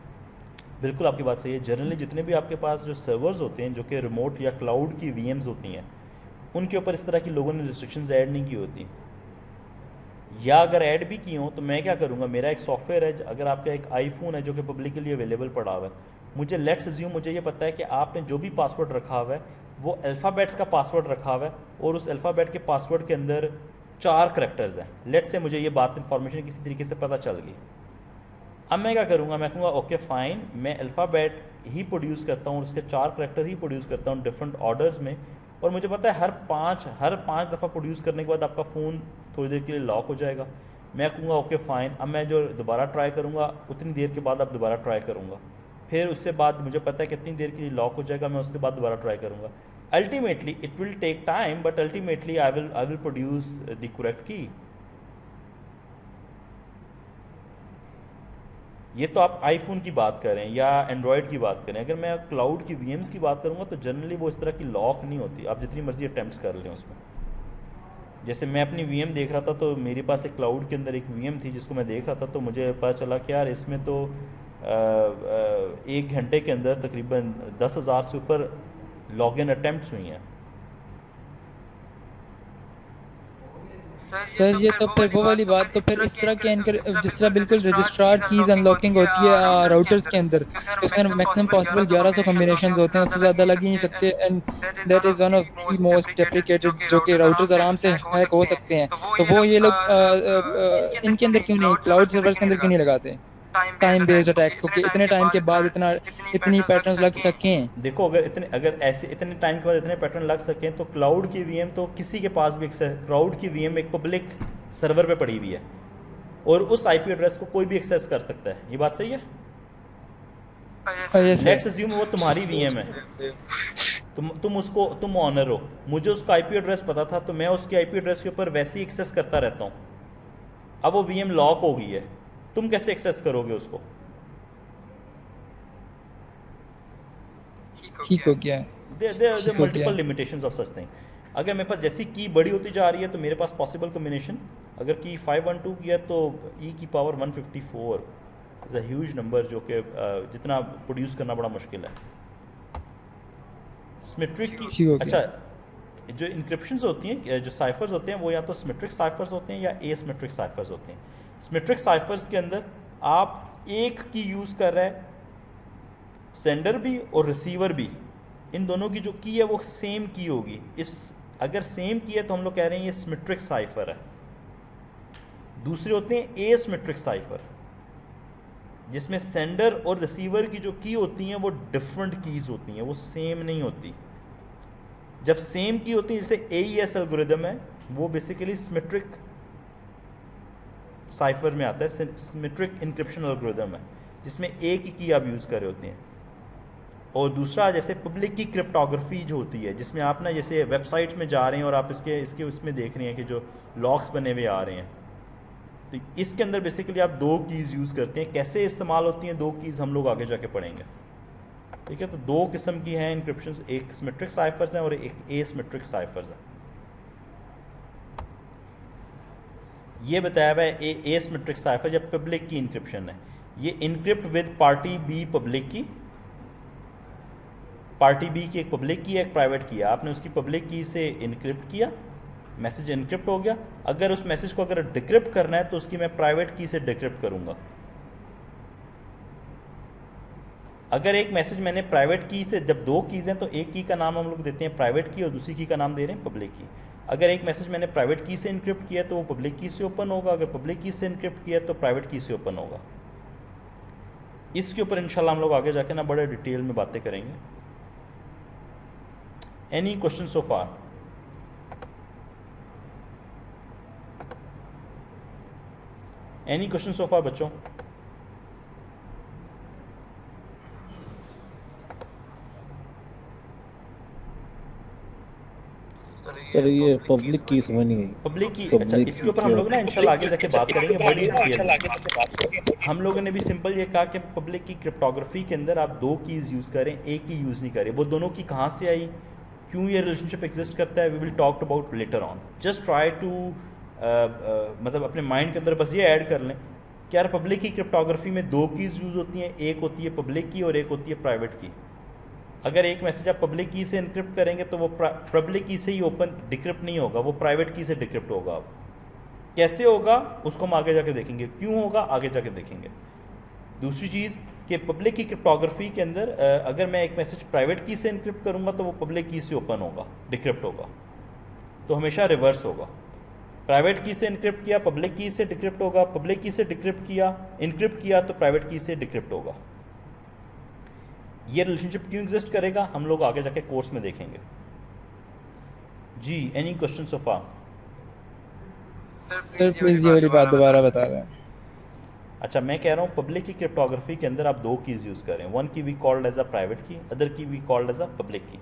बिल्कुल आपकी बात सही है। जनरली जितने भी आपके पास जो सर्वर्स होते हैं जो कि रिमोट या क्लाउड की VMs होती हैं, उनके ऊपर इस तरह की लोगों ने रिस्ट्रिक्शंस ऐड नहीं की होती, या अगर ऐड भी की हों तो मैं क्या करूँगा, मेरा एक सॉफ्टवेयर है, अगर आपका एक आईफोन है जो कि पब्लिकली अवेलेबल पड़ा हुआ है, मुझे लेट्स अज्यूम मुझे ये पता है कि आपने जो भी पासवर्ड रखा हुआ है वो अल्फ़ाबेट्स का पासवर्ड रखा हुआ है और उस अल्फ़ाबेट के पासवर्ड के अंदर 4 करैक्टर्स हैं। लेट्स से मुझे ये बात इन्फॉर्मेशन किसी तरीके से पता चल गई। अब मैं क्या करूँगा, मैं कहूँगा ओके फ़ाइन, मैं अल्फ़ाबेट ही प्रोड्यूस करता हूँ और उसके 4 करैक्टर ही प्रोड्यूस करता हूँ डिफरेंट ऑर्डर्स में, और मुझे पता है हर पाँच दफ़ा प्रोड्यूस करने के बाद आपका फ़ोन थोड़ी देर के लिए लॉक हो जाएगा। मैं कहूँगा ओके फ़ाइन, अब मैं जो दोबारा ट्राई करूँगा उतनी देर के बाद अब दोबारा ट्राई करूँगा, फिर उससे बाद मुझे पता है कितनी देर के लिए लॉक हो जाएगा, मैं उसके बाद दोबारा ट्राई करूँगा। Ultimately it will take time, but ultimately I will produce the correct key. ये तो आप आईफोन की बात करें या एंड्रॉयड की बात करें। अगर मैं क्लाउड की वीएम्स की बात करूँगा तो जनरली वो इस तरह की लॉक नहीं होती, आप जितनी मर्जी अटैम्प्ट्स कर लें उसमें। जैसे मैं अपनी वीएम देख रहा था तो मेरे पास एक क्लाउड के अंदर एक वीएम थी जिसको मैं देख रहा था, तो मुझे पता चला कि यार इसमें तो 1 घंटे के अंदर तकरीबन 10,000 से ऊपर लॉगिन अटैम्प्ट्स हुई हैं। सर ये तो फिर वो वाली बात, तो फिर इस तरह के जिस तरह बिल्कुल रजिस्ट्रार कीज अनलॉकिंग होती है राउटर्स के अंदर, उसमें मैक्सिमम पॉसिबल 1100 कॉम्बिनेशंस होते हैं, उससे ज़्यादा लग ही नहीं सकते। And that is one of the most deprecated, जो कि राउटर्स आराम से हैक हो सकते हैं। तो वो ये लोग इनके अंदर क्यों नहीं, क्लाउड सर्वर्स के अंदर क्यों नहीं लगाते टाइम बेस्ड अटैक्स को, कि इतने टाइम के बाद इतनी पैटर्न्स लग सकें? देखो अगर ऐसे इतने टाइम के बाद इतने पैटर्न लग सकें तो क्लाउड की वीएम तो किसी के पास भी एक्सेस, क्लाउड की वीएम एक पब्लिक सर्वर पे पड़ी हुई है और उस आईपी एड्रेस को कोई भी एक्सेस कर सकता है। ये बात सही है? लेट्स अज्यूम वो तुम्हारी वीएम है, तुम ऑनर हो, मुझे उसका आईपी एड्रेस पता था तो मैं उसके आईपी एड्रेस के ऊपर वैसे ही एक्सेस करता रहता हूँ। अब वो वीएम लॉक हो गई है, तुम कैसे एक्सेस करोगे उसको? ठीक हो गया है। There multiple limitations of such thing. अगर मेरे पास जैसी की बड़ी होती जा रही है तो मेरे पास पॉसिबल कॉम्बिनेशन, अगर की 512 की है तो e की power 154 is a huge number, जो कि जितना प्रोड्यूस करना बड़ा मुश्किल है। सिमेट्रिक की, अच्छा जो इंक्रिप्शंस होती हैं, जो साइफर्स होते हैं वो या तो सिमेट्रिक साइफर्स होते हैं या एसिमेट्रिक साइफर्स होते हैं। सिमेट्रिक साइफर्स के अंदर आप एक की यूज़ कर रहे हैं, सेंडर भी और रिसीवर भी, इन दोनों की जो की है वो सेम की होगी। अगर सेम की है तो हम लोग कह रहे हैं ये सिमेट्रिक साइफर है। दूसरे होते हैं एसिमेट्रिक साइफर, जिसमें सेंडर और रिसीवर की जो की होती हैं वो डिफरेंट कीज़ होती हैं, वो सेम नहीं होती। जब सेम की होती है, जैसे AES एल्गोरिदम है, वो बेसिकली सिमेट्रिक साइफर में आता है, सिमेट्रिक इंक्रिप्शन एल्गोरिदम है, जिसमें एक ही की आप यूज़ कर रहे होते हैं। और दूसरा जैसे पब्लिक की क्रिप्टोग्राफी जो होती है, जिसमें आप ना जैसे वेबसाइट में जा रहे हैं और आप इसके उसमें देख रहे हैं कि जो लॉक्स बने हुए आ रहे हैं, तो इसके अंदर बेसिकली आप 2 कीज़ यूज़ करते हैं। कैसे इस्तेमाल होती हैं 2 कीज़ हम लोग आगे जाके पढ़ेंगे, ठीक है? तो 2 किस्म की हैं इंक्रिप्शंस, एक सिमेट्रिक साइफर्स हैं और एक एसिमेट्रिक साइफर्स हैं। ये बताया हुआ है एसिमेट्रिक साइफर जब पब्लिक की इंक्रिप्शन है, ये encrypt with party B public key, party B की एक पब्लिक की है, एक प्राइवेट की है। आपने उसकी पब्लिक की से इनक्रिप्ट किया, मैसेज इनक्रिप्ट हो गया। अगर उस मैसेज को अगर डिक्रिप्ट करना है तो उसकी मैं प्राइवेट की से डिक्रिप्ट करूँगा। अगर एक मैसेज मैंने प्राइवेट की से, जब 2 कीज़ हैं तो एक की का नाम हम लोग देते हैं प्राइवेट की और दूसरी की का नाम दे रहे हैं पब्लिक की। अगर एक मैसेज मैंने प्राइवेट की से इनक्रिप्ट किया तो वो पब्लिक की से ओपन होगा, अगर पब्लिक की से इनक्रिप्ट किया तो प्राइवेट की से ओपन होगा। इसके ऊपर इंशाल्लाह हम लोग आगे जाके ना बड़े डिटेल में बातें करेंगे। एनी क्वेश्चन सो फार? एनी क्वेश्चन सो फार बच्चों? सर ये पब्लिक की समझ नहीं आई। पब्लिक की, अच्छा इसके ऊपर हम लोग ना इंशाल्लाह आगे जाके बात करेंगे बड़ी डिटेल। हम लोगों ने भी सिंपल ये कहा कि पब्लिक की क्रिप्टोग्राफी के अंदर आप 2 कीज़ यूज़ करें, एक की यूज़ नहीं करें। वो दोनों की कहाँ से आई, क्यों ये रिलेशनशिप एग्जिस्ट करता है, we will talk about later on. Just try to मतलब अपने माइंड के अंदर बस ये ऐड कर लें कि यार पब्लिक की क्रिप्टोग्राफी में 2 कीज़ यूज़ होती हैं, एक होती है पब्लिक की और एक होती है प्राइवेट की। अगर एक मैसेज आप पब्लिक की से इनक्रिप्ट करेंगे तो वो पब्लिक की से ही ओपन डिक्रिप्ट नहीं होगा, वो प्राइवेट की से डिक्रिप्ट होगा। अब कैसे होगा उसको हम आगे जाके देखेंगे, क्यों होगा आगे जाके देखेंगे। दूसरी चीज़ कि पब्लिक की क्रिप्टोग्राफी के अंदर अगर मैं एक मैसेज प्राइवेट की से इनक्रिप्ट करूँगा तो वो पब्लिक की से ओपन होगा, डिक्रिप्ट होगा, तो हमेशा रिवर्स होगा। प्राइवेट की से इनक्रिप्ट किया, पब्लिक की से डिक्रिप्ट होगा, पब्लिक की से डिक्रिप्ट किया, इनक्रिप्ट किया तो प्राइवेट की से डिक्रिप्ट होगा। ये रिलेशनशिप क्यों एग्जिस्ट करेगा हम लोग आगे जाके कोर्स में देखेंगे। जी, any question so far? Sir please ये वाली बात दोबारा बता दें। अच्छा, मैं कह रहा हूँ पब्लिक की क्रिप्टोग्राफी के अंदर आप दो कीज़ यूज़ करें, one key we called as a private key, other key we called as a public key.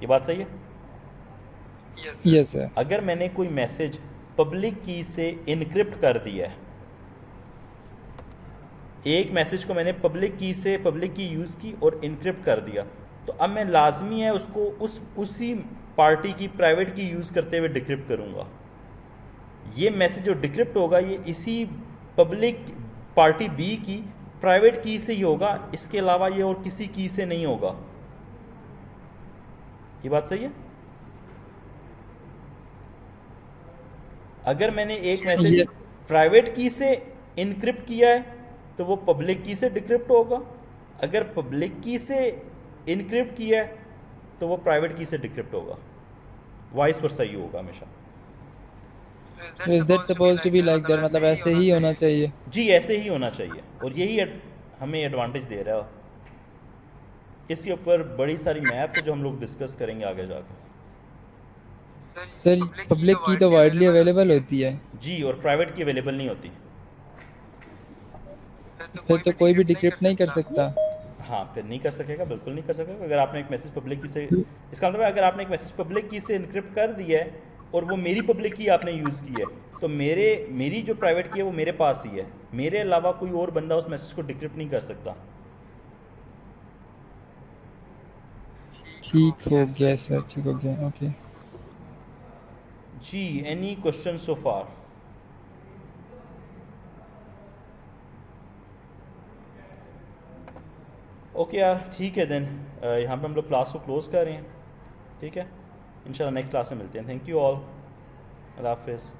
ये बात सही है? Yes sir. अगर मैंने कोई मैसेज पब्लिक की से इनक्रिप्ट कर दिया है, एक मैसेज को मैंने पब्लिक की से पब्लिक की यूज़ की और इनक्रिप्ट कर दिया, तो अब मैं लाजमी है उसको उसी पार्टी की प्राइवेट की यूज़ करते हुए डिक्रिप्ट करूँगा। ये मैसेज जो डिक्रिप्ट होगा ये इसी पब्लिक पार्टी बी की प्राइवेट की से ही होगा, इसके अलावा ये और किसी की से नहीं होगा। ये बात सही है? अगर मैंने एक मैसेज प्राइवेट की से इनक्रिप्ट किया है तो वो पब्लिक की से डिक्रिप्ट होगा, अगर पब्लिक की से इनक्रिप्ट किया है तो वो प्राइवेट की से डिक्रिप्ट होगा, वाइस वर्सा ही होगा हमेशा। Is that supposed to be like that, मतलब ऐसे ही होना चाहिए? जी, ऐसे ही होना चाहिए और यही हमें एडवांटेज दे रहा है। इसके ऊपर बड़ी सारी मैथ्स है जो हम लोग डिस्कस करेंगे आगे जाके। सर पब्लिक की तो वाइडली अवेलेबल होती है। जी, और प्राइवेट की अवेलेबल नहीं होती। फिर तो कोई भी डिक्रिप्ट नहीं कर सकता। हाँ, फिर नहीं कर सकेगा, बिल्कुल नहीं कर सकेगा। अगर आपने एक मैसेज पब्लिक की से, इसका मतलब है अगर आपने एक मैसेज पब्लिक की से इनक्रिप्ट कर दिया है और वो मेरी पब्लिक की आपने यूज़ की है तो मेरी जो प्राइवेट की है वो मेरे पास ही है, मेरे अलावा कोई और बंदा उस मैसेज को डिक्रिप्ट नहीं कर सकता। ठीक हो गया सर, ठीक हो गया। ओके जी, एनी क्वेश्चन सो फार? ओके यार, ठीक है देन, यहाँ पे हम लोग क्लास को क्लोज कर रहे हैं। ठीक है, इंशाल्लाह नेक्स्ट क्लास में मिलते हैं। थैंक यू ऑल, अल्लाह हाफिज़।